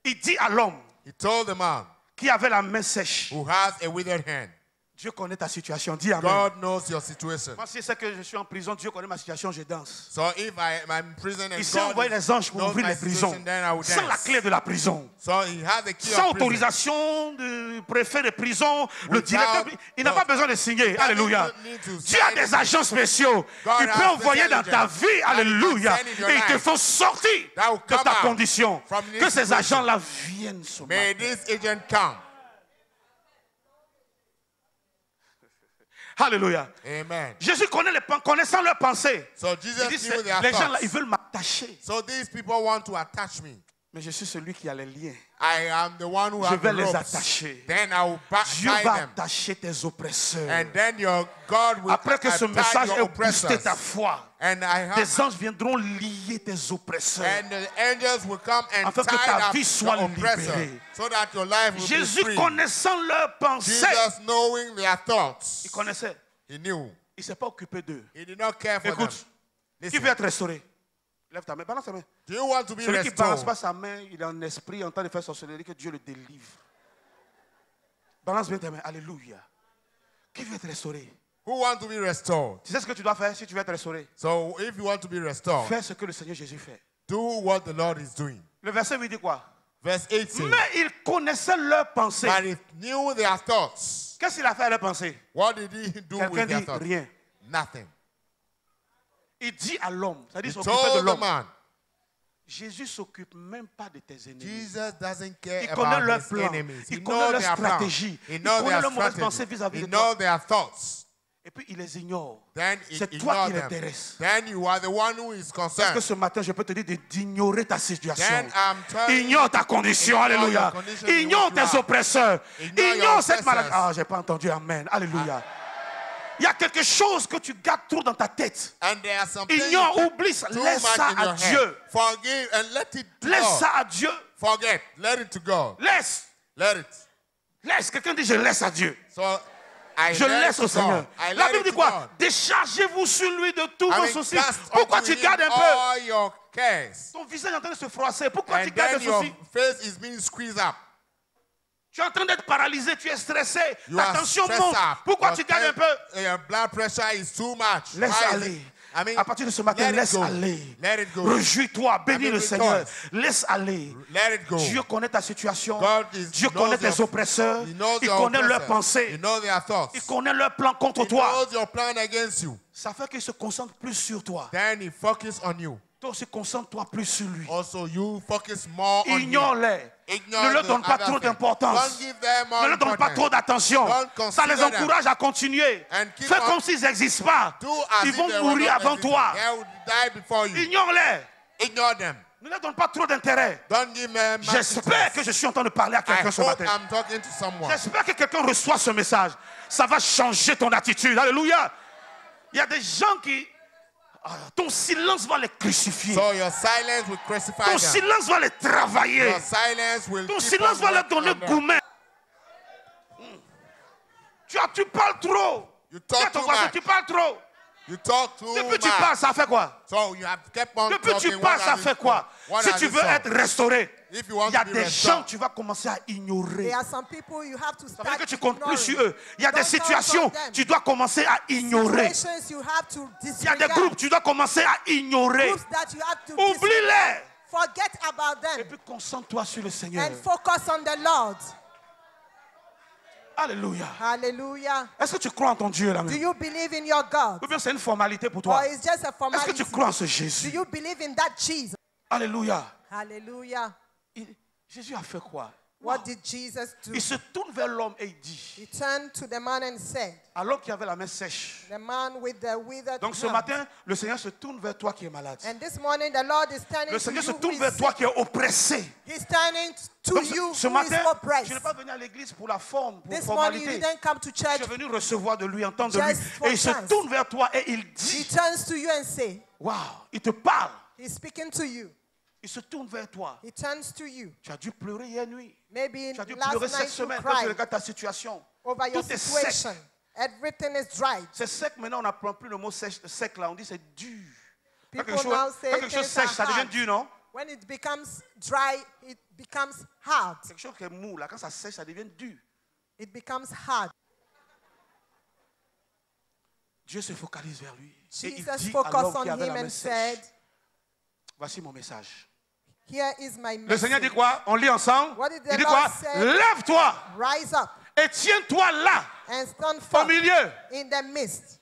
Speaker 2: Il dit à l'homme
Speaker 1: He told the man
Speaker 2: qui avait la main sèche.
Speaker 1: who has a withered hand,
Speaker 2: Dieu connaît ta situation. Dis amen.
Speaker 1: God knows your situation.
Speaker 2: Moi, si c'est que je suis en prison, Dieu connaît ma situation, je danse.
Speaker 1: So if I'm in prison and
Speaker 2: Il s'est
Speaker 1: God
Speaker 2: envoyé les anges pour
Speaker 1: knows
Speaker 2: ouvrir
Speaker 1: my
Speaker 2: les prisons.
Speaker 1: situation, then I will
Speaker 2: Sans la
Speaker 1: dance.
Speaker 2: clé de la prison.
Speaker 1: So he has the key
Speaker 2: Sans
Speaker 1: of prison.
Speaker 2: autorisation du préfet de prison, le
Speaker 1: Without-
Speaker 2: directeur, il n'a pas besoin de signer.
Speaker 1: doesn't
Speaker 2: Alléluia.
Speaker 1: need to
Speaker 2: Dieu a
Speaker 1: sign
Speaker 2: des agents spéciaux.
Speaker 1: God
Speaker 2: Il peut
Speaker 1: has
Speaker 2: envoyer
Speaker 1: special
Speaker 2: dans ta
Speaker 1: agents.
Speaker 2: vie, alléluia,
Speaker 1: And he can send in your
Speaker 2: et ils te
Speaker 1: life.
Speaker 2: font sortir
Speaker 1: That will
Speaker 2: de
Speaker 1: come
Speaker 2: ta
Speaker 1: out
Speaker 2: condition.
Speaker 1: from this
Speaker 2: Que ces
Speaker 1: situation.
Speaker 2: agents-là viennent ce
Speaker 1: May
Speaker 2: matin.
Speaker 1: this agent come.
Speaker 2: Alléluia.
Speaker 1: Amen.
Speaker 2: Jésus connaissant leurs pensées.
Speaker 1: So
Speaker 2: Il
Speaker 1: Jesus
Speaker 2: dit,
Speaker 1: knew their
Speaker 2: les gens là,
Speaker 1: thoughts.
Speaker 2: ils veulent m'attacher.
Speaker 1: So these people want to attach me.
Speaker 2: Mais je suis celui qui a les liens.
Speaker 1: I am the one who
Speaker 2: Je
Speaker 1: has
Speaker 2: vais
Speaker 1: the
Speaker 2: les
Speaker 1: ropes.
Speaker 2: attacher.
Speaker 1: Then I will
Speaker 2: Dieu
Speaker 1: tie
Speaker 2: va
Speaker 1: them.
Speaker 2: attacher tes oppresseurs.
Speaker 1: And then your God will
Speaker 2: Après que ce
Speaker 1: attach
Speaker 2: message
Speaker 1: your
Speaker 2: ait boosté
Speaker 1: oppressors.
Speaker 2: ta foi,
Speaker 1: And I have,
Speaker 2: des anges viendront lier tes oppresseurs.
Speaker 1: and the angels will come and
Speaker 2: Afin que
Speaker 1: tie
Speaker 2: ta
Speaker 1: up
Speaker 2: vie soit
Speaker 1: your oppressor,
Speaker 2: libérée.
Speaker 1: so that your life will be
Speaker 2: Jésus,
Speaker 1: free.
Speaker 2: connaissant leurs pensées,
Speaker 1: Jesus knowing their thoughts,
Speaker 2: il connaissait.
Speaker 1: he knew.
Speaker 2: Il ne s'est pas occupé d'eux.
Speaker 1: He did not care for
Speaker 2: Écoute,
Speaker 1: them.
Speaker 2: qui
Speaker 1: Listen,
Speaker 2: veut être restauré? Lève ta main, balance ta main.
Speaker 1: do you want to be
Speaker 2: Celui qui ne balance
Speaker 1: restored?
Speaker 2: pas sa main, il est en esprit, en train de faire sorcellerie, que Dieu le délivre. Balance bien ta main, alléluia. Qui veut être restauré?
Speaker 1: Who want to be restored?
Speaker 2: Tu sais ce que tu dois faire si tu veux être restauré?
Speaker 1: So if you want to be restored,
Speaker 2: Fais ce que le Seigneur Jésus fait.
Speaker 1: do what the Lord is doing.
Speaker 2: Le verset lui dit quoi?
Speaker 1: Verse 8 says,
Speaker 2: Mais il connaissait leurs pensées.
Speaker 1: but he knew their thoughts.
Speaker 2: Qu'est-ce qu'il a fait à leurs pensées?
Speaker 1: What did he do
Speaker 2: Quelqu'un
Speaker 1: with their
Speaker 2: dit
Speaker 1: thoughts?
Speaker 2: rien.
Speaker 1: Nothing.
Speaker 2: Il dit à l'homme, c'est-à-dire
Speaker 1: He
Speaker 2: s'occuper de
Speaker 1: told the
Speaker 2: l'homme.
Speaker 1: man,
Speaker 2: Jésus s'occupe même pas de tes ennemis.
Speaker 1: Jesus doesn't care
Speaker 2: Il connaît
Speaker 1: about
Speaker 2: leurs
Speaker 1: his
Speaker 2: plans.
Speaker 1: enemies. He
Speaker 2: Il
Speaker 1: knows
Speaker 2: connaît leurs
Speaker 1: their plans.
Speaker 2: stratégies.
Speaker 1: He
Speaker 2: Il
Speaker 1: knows
Speaker 2: connaît
Speaker 1: their
Speaker 2: leurs mauvaises pensées
Speaker 1: strategies.
Speaker 2: vis-à-vis
Speaker 1: He
Speaker 2: de toi.
Speaker 1: knows their thoughts.
Speaker 2: Et puis il les ignore.
Speaker 1: Then he
Speaker 2: C'est toi
Speaker 1: ignores
Speaker 2: qui
Speaker 1: them.
Speaker 2: l'intéresse.
Speaker 1: Then you are the one who is
Speaker 2: Est-ce que
Speaker 1: concerned.
Speaker 2: ce matin, je peux te dire d'ignorer ta situation?
Speaker 1: Then I'm telling you,
Speaker 2: Ignore ta condition,
Speaker 1: ignore
Speaker 2: alléluia.
Speaker 1: your condition in
Speaker 2: Ignore
Speaker 1: which you
Speaker 2: tes
Speaker 1: are.
Speaker 2: oppresseurs.
Speaker 1: Ignore
Speaker 2: Ignore
Speaker 1: your
Speaker 2: cette maladie.
Speaker 1: oppressors.
Speaker 2: Ah, j'ai pas entendu, amen. Alléluia. Il y a quelque chose que tu gardes trop dans ta tête.
Speaker 1: And there are some things
Speaker 2: Ignore, oublie ça.
Speaker 1: too
Speaker 2: Laisse
Speaker 1: much
Speaker 2: ça
Speaker 1: in
Speaker 2: à
Speaker 1: your
Speaker 2: Dieu.
Speaker 1: head. Forgive and let it
Speaker 2: Laisse
Speaker 1: go.
Speaker 2: ça à Dieu.
Speaker 1: Forget. Let it to go.
Speaker 2: Laisse.
Speaker 1: Let it.
Speaker 2: Laisse. Quelqu'un dit, je laisse à Dieu.
Speaker 1: So I
Speaker 2: Je
Speaker 1: let
Speaker 2: laisse
Speaker 1: it
Speaker 2: au
Speaker 1: to
Speaker 2: Seigneur.
Speaker 1: God. I
Speaker 2: La
Speaker 1: let
Speaker 2: Bible
Speaker 1: it
Speaker 2: dit
Speaker 1: to
Speaker 2: quoi?
Speaker 1: God.
Speaker 2: Déchargez-vous sur lui de tous
Speaker 1: I
Speaker 2: vos
Speaker 1: mean,
Speaker 2: soucis.
Speaker 1: cast
Speaker 2: Pourquoi
Speaker 1: upon
Speaker 2: tu
Speaker 1: him
Speaker 2: gardes un peu?
Speaker 1: all your cares.
Speaker 2: Ton visage est en train de se froisser. Pourquoi tu
Speaker 1: And
Speaker 2: gardes
Speaker 1: then
Speaker 2: des
Speaker 1: your
Speaker 2: soucis?
Speaker 1: face is being squeezed up.
Speaker 2: Tu es en train d'être paralysé, tu es stressé.
Speaker 1: You
Speaker 2: Ta
Speaker 1: are
Speaker 2: tension
Speaker 1: stressed
Speaker 2: monte.
Speaker 1: up.
Speaker 2: Pourquoi
Speaker 1: Your
Speaker 2: tu gardes un peu?
Speaker 1: Your blood pressure is too much.
Speaker 2: Laisse
Speaker 1: Why is
Speaker 2: aller.
Speaker 1: it? I mean,
Speaker 2: À partir de ce matin,
Speaker 1: let it
Speaker 2: laisse
Speaker 1: go.
Speaker 2: aller.
Speaker 1: Let it go.
Speaker 2: Réjouis-toi, bénis
Speaker 1: I mean,
Speaker 2: le Seigneur.
Speaker 1: rejoice.
Speaker 2: Laisse aller.
Speaker 1: Let it go.
Speaker 2: Dieu connaît ta situation.
Speaker 1: God
Speaker 2: Dieu
Speaker 1: knows
Speaker 2: connaît tes
Speaker 1: your-
Speaker 2: oppresseurs.
Speaker 1: He knows
Speaker 2: Il
Speaker 1: your
Speaker 2: connaît leurs
Speaker 1: oppressors.
Speaker 2: pensées.
Speaker 1: He knows their thoughts.
Speaker 2: Il connaît leurs plans contre
Speaker 1: He
Speaker 2: toi.
Speaker 1: knows your plan against you.
Speaker 2: Ça fait qu'il se concentre plus sur toi.
Speaker 1: Then he focus on you.
Speaker 2: Toi aussi, concentre-toi plus sur lui.
Speaker 1: Also, you focus more on him.
Speaker 2: Ignore-les.
Speaker 1: Ignore
Speaker 2: Ne leur
Speaker 1: the
Speaker 2: donne pas
Speaker 1: other
Speaker 2: trop
Speaker 1: thing.
Speaker 2: d'importance.
Speaker 1: Don't give them
Speaker 2: Ne
Speaker 1: more
Speaker 2: leur donne pas
Speaker 1: importance.
Speaker 2: trop d'attention.
Speaker 1: Don't
Speaker 2: Ça les
Speaker 1: consider them.
Speaker 2: encourage à continuer.
Speaker 1: And keep
Speaker 2: Fais
Speaker 1: on-
Speaker 2: comme s'ils n'existent pas.
Speaker 1: Do as
Speaker 2: Ils
Speaker 1: if
Speaker 2: vont
Speaker 1: they were
Speaker 2: mourir
Speaker 1: not
Speaker 2: avant
Speaker 1: existing.
Speaker 2: toi.
Speaker 1: They will die before you.
Speaker 2: Ignore-les.
Speaker 1: Ignore them.
Speaker 2: Ne leur donne pas trop d'intérêt.
Speaker 1: Don't give them much
Speaker 2: J'espère
Speaker 1: interest.
Speaker 2: que je suis en train de parler à
Speaker 1: I
Speaker 2: quelqu'un ce
Speaker 1: hope
Speaker 2: matin.
Speaker 1: I'm talking to someone.
Speaker 2: J'espère que quelqu'un reçoit ce message. Ça va changer ton attitude. Alléluia. Il y a des gens qui... ton silence va les crucifier.
Speaker 1: So your silence will crucify
Speaker 2: Ton
Speaker 1: them.
Speaker 2: silence va les travailler.
Speaker 1: Your silence will
Speaker 2: Ton
Speaker 1: keep
Speaker 2: silence
Speaker 1: on
Speaker 2: va leur
Speaker 1: working
Speaker 2: donner
Speaker 1: on them.
Speaker 2: gourmet. Tu parles trop.
Speaker 1: You
Speaker 2: Dis à
Speaker 1: talk
Speaker 2: ton
Speaker 1: too
Speaker 2: voisin,
Speaker 1: much.
Speaker 2: tu parles trop.
Speaker 1: You talk too
Speaker 2: Depuis tu
Speaker 1: much.
Speaker 2: parles, ça fait quoi?
Speaker 1: So you have kept on
Speaker 2: Depuis
Speaker 1: talking.
Speaker 2: tu parles, ça fait quoi? Si tu veux être restauré,
Speaker 1: If you want
Speaker 2: il y a
Speaker 1: to be
Speaker 2: des
Speaker 1: restored,
Speaker 2: gens que tu vas commencer à ignorer.
Speaker 3: There are some people you have to
Speaker 2: Ça veut
Speaker 3: start
Speaker 2: dire que tu comptes plus sur eux. Il y a des
Speaker 3: Don't count
Speaker 2: situations
Speaker 3: on them.
Speaker 2: tu dois commencer à ignorer.
Speaker 3: Situations you have to
Speaker 2: Il y a des
Speaker 3: disregard.
Speaker 2: groupes tu dois commencer à ignorer.
Speaker 3: Groups that you have to
Speaker 2: Oublie-les.
Speaker 3: forget about
Speaker 2: Et
Speaker 3: them
Speaker 2: puis concentre-toi sur le Seigneur.
Speaker 3: and focus on the Lord.
Speaker 2: Alléluia.
Speaker 3: Hallelujah.
Speaker 2: Est-ce que tu crois en ton Dieu là
Speaker 3: Do
Speaker 2: même?
Speaker 3: you believe in your God?
Speaker 2: Ou bien c'est une formalité pour
Speaker 3: Or
Speaker 2: toi?
Speaker 3: it's just a
Speaker 2: Est-ce que
Speaker 3: formality?
Speaker 2: tu crois en ce
Speaker 3: Do
Speaker 2: Jésus?
Speaker 3: you believe in that Jesus?
Speaker 2: Alléluia.
Speaker 3: Hallelujah.
Speaker 2: Jésus a fait quoi?
Speaker 3: What did Jesus do?
Speaker 2: Il se tourne vers l'homme et il dit,
Speaker 3: He turned to the man and said,
Speaker 2: alors qu'il avait la main sèche.
Speaker 3: the man with the withered
Speaker 2: Donc ce
Speaker 3: hand.
Speaker 2: matin, le Seigneur se tourne vers toi qui es malade.
Speaker 3: And this morning the Lord is turning
Speaker 2: Le
Speaker 3: to
Speaker 2: Seigneur se
Speaker 3: you who
Speaker 2: tourne
Speaker 3: is
Speaker 2: vers toi
Speaker 3: sick.
Speaker 2: qui est oppressé.
Speaker 3: He's turning to
Speaker 2: Donc
Speaker 3: you
Speaker 2: ce
Speaker 3: who
Speaker 2: matin,
Speaker 3: is oppressed.
Speaker 2: tu n'es pas venu à l'église pour la forme, pour
Speaker 3: This morning you
Speaker 2: formalité.
Speaker 3: didn't come to church.
Speaker 2: Tu es venu recevoir de lui, entendre de
Speaker 3: Just
Speaker 2: lui.
Speaker 3: for
Speaker 2: Et il se
Speaker 3: chance.
Speaker 2: tourne vers toi et il
Speaker 3: He
Speaker 2: dit,
Speaker 3: turns to you and say,
Speaker 2: waouh, il te parle.
Speaker 3: he's speaking to you.
Speaker 2: Il se tourne vers toi.
Speaker 3: He turns to you.
Speaker 2: Tu as dû pleurer hier nuit.
Speaker 3: Maybe
Speaker 2: Tu as dû
Speaker 3: last
Speaker 2: pleurer cette
Speaker 3: night you
Speaker 2: semaine quand tu
Speaker 3: cried
Speaker 2: regardes ta situation.
Speaker 3: over your
Speaker 2: Tout est sec.
Speaker 3: situation. Everything is dry.
Speaker 2: C'est sec, maintenant on n'apprend plus le mot sec là, on dit c'est dur. Quand
Speaker 3: People
Speaker 2: quelque
Speaker 3: now
Speaker 2: chose,
Speaker 3: say
Speaker 2: quand quelque chose
Speaker 3: things
Speaker 2: sèche,
Speaker 3: are
Speaker 2: ça devient
Speaker 3: hard.
Speaker 2: dur, non?
Speaker 3: When it becomes dry, it becomes hard.
Speaker 2: Quelque chose qui est mou, là, quand ça sèche, ça devient dur.
Speaker 3: It becomes hard.
Speaker 2: Dieu se focalise vers lui. Et il
Speaker 3: Jesus
Speaker 2: dit à
Speaker 3: focused
Speaker 2: l'homme
Speaker 3: on
Speaker 2: qui avait
Speaker 3: him
Speaker 2: la main
Speaker 3: and
Speaker 2: sèche,
Speaker 3: said,
Speaker 2: voici mon message.
Speaker 3: here is my
Speaker 2: Le Seigneur dit
Speaker 3: message.
Speaker 2: quoi? On lit ensemble.
Speaker 3: What did the
Speaker 2: Il dit
Speaker 3: Lord
Speaker 2: quoi?
Speaker 3: say?
Speaker 2: Lève-toi
Speaker 3: Rise up
Speaker 2: et tiens-toi là,
Speaker 3: and stand
Speaker 2: au
Speaker 3: forth
Speaker 2: milieu.
Speaker 3: in the midst.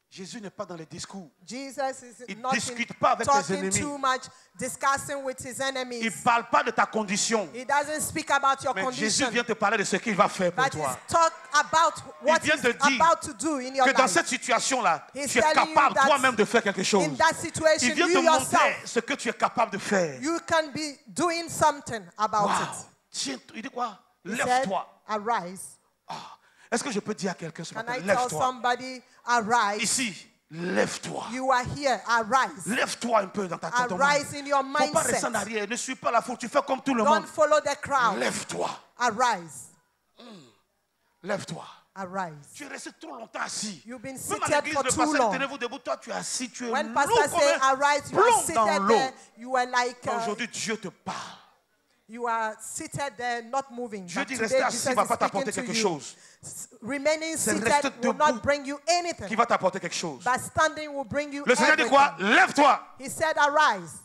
Speaker 2: Jésus n'est pas dans les discours.
Speaker 3: Jesus is
Speaker 2: Il
Speaker 3: not
Speaker 2: discute pas avec tes
Speaker 3: talking
Speaker 2: ennemis.
Speaker 3: too much, discussing with his
Speaker 2: Il ne
Speaker 3: enemies.
Speaker 2: parle pas de ta condition.
Speaker 3: He doesn't speak about your
Speaker 2: Mais Jésus
Speaker 3: condition,
Speaker 2: vient te parler de ce qu'il va faire pour
Speaker 3: but he's
Speaker 2: toi.
Speaker 3: talk about what
Speaker 2: vient
Speaker 3: he's
Speaker 2: te dire
Speaker 3: about to do in your
Speaker 2: Que dans
Speaker 3: life.
Speaker 2: cette situation-là,
Speaker 3: He's
Speaker 2: tu es
Speaker 3: telling you
Speaker 2: capable
Speaker 3: that
Speaker 2: toi-même de faire quelque chose.
Speaker 3: In that situation,
Speaker 2: Il vient
Speaker 3: you
Speaker 2: te
Speaker 3: yourself,
Speaker 2: montrer ce que tu es capable de faire.
Speaker 3: you can be doing something about
Speaker 2: Wow.
Speaker 3: it.
Speaker 2: Tiens, il dit quoi?
Speaker 3: He said,
Speaker 2: Lève-toi.
Speaker 3: arise.
Speaker 2: Ah. Est-ce que je peux dire à quelqu'un ce
Speaker 3: Can
Speaker 2: matin?
Speaker 3: I tell
Speaker 2: Lève-toi.
Speaker 3: somebody, arise?
Speaker 2: Ici, lève-toi.
Speaker 3: You are here, arise.
Speaker 2: Lève-toi un peu dans ta tête.
Speaker 3: Arise in your
Speaker 2: Faut pas rester en
Speaker 3: mindset.
Speaker 2: arrière. Ne suis pas la foule. Tu fais comme tout le
Speaker 3: Don't
Speaker 2: monde.
Speaker 3: follow the crowd.
Speaker 2: Lève-toi.
Speaker 3: Arise.
Speaker 2: Lève-toi.
Speaker 3: Arise.
Speaker 2: Tu es resté trop longtemps assis.
Speaker 3: You've been
Speaker 2: Même à
Speaker 3: seated
Speaker 2: l'église,
Speaker 3: for
Speaker 2: le
Speaker 3: too
Speaker 2: pasteur dit,
Speaker 3: long.
Speaker 2: tenez-vous debout. Toi, tu es assis. Tu es
Speaker 3: When
Speaker 2: lourd
Speaker 3: pastor
Speaker 2: comme
Speaker 3: say
Speaker 2: un
Speaker 3: arise, you are
Speaker 2: plomb dans
Speaker 3: seated
Speaker 2: l'eau.
Speaker 3: there. You are like
Speaker 2: Mais aujourd'hui, Dieu te parle.
Speaker 3: you are seated there, not moving.
Speaker 2: Dieu
Speaker 3: But
Speaker 2: dit,
Speaker 3: today,
Speaker 2: rester assis
Speaker 3: Jesus
Speaker 2: ne va
Speaker 3: is
Speaker 2: pas
Speaker 3: speaking
Speaker 2: t'apporter
Speaker 3: to
Speaker 2: quelque
Speaker 3: you.
Speaker 2: chose.
Speaker 3: Remaining
Speaker 2: C'est
Speaker 3: seated
Speaker 2: rester
Speaker 3: will not
Speaker 2: debout
Speaker 3: bring you
Speaker 2: qui
Speaker 3: anything,
Speaker 2: va t'apporter quelque chose.
Speaker 3: but standing will bring you
Speaker 2: Le Seigneur dit
Speaker 3: everything.
Speaker 2: quoi? Lève-toi.
Speaker 3: He said, arise.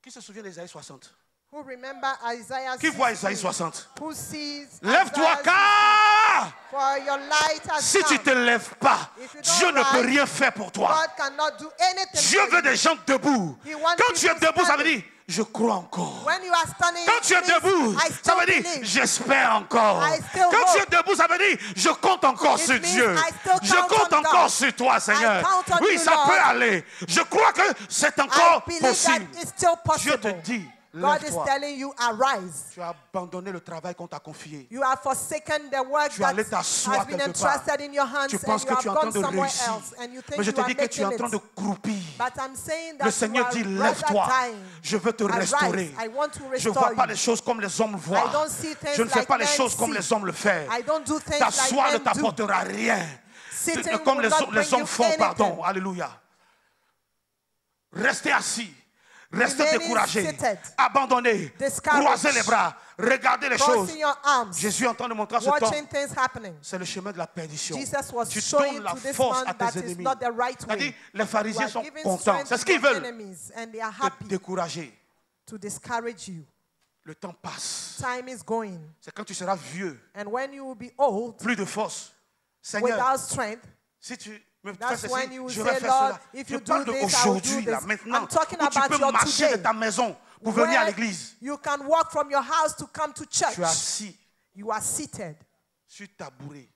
Speaker 2: Qui se souvient d'Ésaïe 60?
Speaker 3: Who remember Isaiah
Speaker 2: Qui voit
Speaker 3: 60?
Speaker 2: Isaïe 60?
Speaker 3: Who sees
Speaker 2: Lève-toi
Speaker 3: Isaiah 60?
Speaker 2: car
Speaker 3: For For your light has
Speaker 2: Si tu ne
Speaker 3: come.
Speaker 2: te lèves pas,
Speaker 3: If you don't
Speaker 2: Dieu ne peut
Speaker 3: rise,
Speaker 2: rien faire pour toi.
Speaker 3: God cannot do anything
Speaker 2: Dieu
Speaker 3: for
Speaker 2: veut
Speaker 3: you.
Speaker 2: des gens debout.
Speaker 3: He wants
Speaker 2: Quand tu es
Speaker 3: people
Speaker 2: debout, ça veut
Speaker 3: standing.
Speaker 2: dire je crois encore.
Speaker 3: When you are standing,
Speaker 2: Quand tu es
Speaker 3: it means,
Speaker 2: debout,
Speaker 3: I
Speaker 2: ça
Speaker 3: still
Speaker 2: veut dire
Speaker 3: believe.
Speaker 2: j'espère encore.
Speaker 3: I still
Speaker 2: Quand tu
Speaker 3: hope.
Speaker 2: es debout, ça veut dire je compte encore
Speaker 3: It
Speaker 2: sur
Speaker 3: means
Speaker 2: Dieu.
Speaker 3: I still
Speaker 2: Je
Speaker 3: count
Speaker 2: compte
Speaker 3: on
Speaker 2: encore
Speaker 3: God.
Speaker 2: sur toi, Seigneur.
Speaker 3: I count on
Speaker 2: Oui,
Speaker 3: you,
Speaker 2: ça
Speaker 3: Lord.
Speaker 2: peut aller. Je crois que c'est
Speaker 3: I
Speaker 2: encore
Speaker 3: believe that
Speaker 2: possible.
Speaker 3: it's still
Speaker 2: Dieu te
Speaker 3: possible.
Speaker 2: dit,
Speaker 3: God is
Speaker 2: lève-toi.
Speaker 3: telling you, arise.
Speaker 2: Tu as abandonné le travail qu'on t'a confié.
Speaker 3: You have forsaken the work
Speaker 2: Tu es allé
Speaker 3: that
Speaker 2: t'asseoir
Speaker 3: has been
Speaker 2: quelque part.
Speaker 3: entrusted in your hands
Speaker 2: Tu
Speaker 3: and
Speaker 2: penses
Speaker 3: you
Speaker 2: que
Speaker 3: have
Speaker 2: tu es en train
Speaker 3: gone
Speaker 2: de
Speaker 3: somewhere
Speaker 2: réussir.
Speaker 3: else and you think
Speaker 2: Mais je
Speaker 3: you
Speaker 2: te
Speaker 3: are
Speaker 2: dis que tu es en
Speaker 3: making
Speaker 2: train de
Speaker 3: it.
Speaker 2: croupir.
Speaker 3: But I'm saying that
Speaker 2: Le Seigneur
Speaker 3: you
Speaker 2: dit,
Speaker 3: are rather
Speaker 2: lève-toi.
Speaker 3: dying.
Speaker 2: Je veux te
Speaker 3: Arise.
Speaker 2: restaurer.
Speaker 3: I want to
Speaker 2: Je ne
Speaker 3: restore
Speaker 2: vois pas
Speaker 3: you.
Speaker 2: les choses comme les hommes voient.
Speaker 3: I don't see things
Speaker 2: Je ne fais
Speaker 3: like
Speaker 2: pas les
Speaker 3: men
Speaker 2: choses comme
Speaker 3: see.
Speaker 2: les hommes le font.
Speaker 3: I don't do things like
Speaker 2: T'asseoir ne
Speaker 3: men do.
Speaker 2: t'apportera rien.
Speaker 3: Sitting
Speaker 2: Comme
Speaker 3: will
Speaker 2: les
Speaker 3: not
Speaker 2: hommes
Speaker 3: bring you
Speaker 2: font,
Speaker 3: anything.
Speaker 2: pardon. Alléluia. Restez assis. Restez
Speaker 3: Remaining
Speaker 2: découragés.
Speaker 3: seated.
Speaker 2: Abandonnés.
Speaker 3: Discouraged.
Speaker 2: Croisez les bras. Regardez les choses.
Speaker 3: Crossing your arms.
Speaker 2: Jésus est en train de montrer à cet homme.
Speaker 3: Watching things happening.
Speaker 2: C'est le chemin de la perdition.
Speaker 3: Jesus was
Speaker 2: Tu
Speaker 3: showing
Speaker 2: donnes la
Speaker 3: to this
Speaker 2: force
Speaker 3: man
Speaker 2: à
Speaker 3: that
Speaker 2: tes
Speaker 3: is
Speaker 2: ennemis.
Speaker 3: not the right
Speaker 2: C'est-à-dire,
Speaker 3: way.
Speaker 2: les
Speaker 3: You
Speaker 2: pharisiens
Speaker 3: are
Speaker 2: sont
Speaker 3: giving
Speaker 2: contents.
Speaker 3: strength
Speaker 2: C'est ce
Speaker 3: to
Speaker 2: qu'ils
Speaker 3: your
Speaker 2: veulent.
Speaker 3: enemies and they are
Speaker 2: Te
Speaker 3: happy
Speaker 2: décourager.
Speaker 3: to discourage you.
Speaker 2: Le temps passe.
Speaker 3: Time is going.
Speaker 2: C'est quand tu seras vieux,
Speaker 3: And when you will be old,
Speaker 2: plus de force. Seigneur,
Speaker 3: without strength,
Speaker 2: si tu me fais
Speaker 3: that's
Speaker 2: ceci,
Speaker 3: when you will
Speaker 2: je vais
Speaker 3: say,
Speaker 2: faire
Speaker 3: Lord,
Speaker 2: cela.
Speaker 3: if
Speaker 2: Je
Speaker 3: you
Speaker 2: parle
Speaker 3: do this, I will do
Speaker 2: d'aujourd'hui, là,
Speaker 3: this.
Speaker 2: maintenant,
Speaker 3: I'm talking
Speaker 2: où tu
Speaker 3: about
Speaker 2: peux
Speaker 3: your
Speaker 2: marcher de
Speaker 3: today,
Speaker 2: ta maison pour venir à
Speaker 3: where
Speaker 2: l'église.
Speaker 3: you can walk from your house to come to
Speaker 2: Tu es
Speaker 3: church.
Speaker 2: assis
Speaker 3: You are seated
Speaker 2: sur ta bourrée.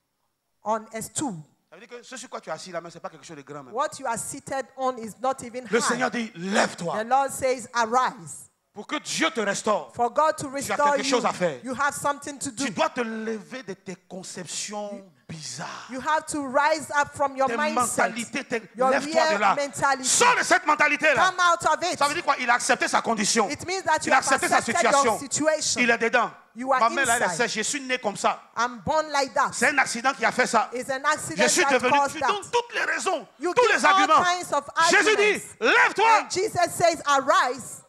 Speaker 3: on a stool.
Speaker 2: Ça veut dire que ce sur quoi tu es assis là, mais ce n'est pas quelque chose de grand. Même.
Speaker 3: What you are seated on is not even
Speaker 2: Le
Speaker 3: high.
Speaker 2: Seigneur dit, lève-toi.
Speaker 3: The Lord says, arise.
Speaker 2: Pour que Dieu te restaure,
Speaker 3: For God to restore
Speaker 2: quelque chose à faire.
Speaker 3: you have something to do.
Speaker 2: tu dois te lever de tes conceptions bizarres.
Speaker 3: You have to rise up from your
Speaker 2: Tes
Speaker 3: mindset.
Speaker 2: mentalités,
Speaker 3: Your
Speaker 2: lève-toi de
Speaker 3: real
Speaker 2: là.
Speaker 3: mentality.
Speaker 2: Sors de cette mentalité-là.
Speaker 3: Come out of it.
Speaker 2: Ça veut dire quoi? Il a accepté sa condition.
Speaker 3: It means that
Speaker 2: Il
Speaker 3: you
Speaker 2: a
Speaker 3: have
Speaker 2: accepté sa
Speaker 3: accepted your
Speaker 2: situation.
Speaker 3: situation.
Speaker 2: Il est dedans.
Speaker 3: You are
Speaker 2: Ma mère, là, elle est
Speaker 3: inside.
Speaker 2: sèche. Je suis né comme ça.
Speaker 3: I'm born like that.
Speaker 2: C'est un accident qui a fait ça.
Speaker 3: It's an
Speaker 2: Je
Speaker 3: accident
Speaker 2: suis
Speaker 3: that
Speaker 2: devenu.
Speaker 3: caused
Speaker 2: Tu
Speaker 3: that.
Speaker 2: donnes toutes les raisons,
Speaker 3: You
Speaker 2: tous
Speaker 3: give
Speaker 2: les
Speaker 3: all
Speaker 2: arguments.
Speaker 3: kinds of
Speaker 2: Jésus dit,
Speaker 3: arguments.
Speaker 2: lève-toi.
Speaker 3: And Jesus says, arise.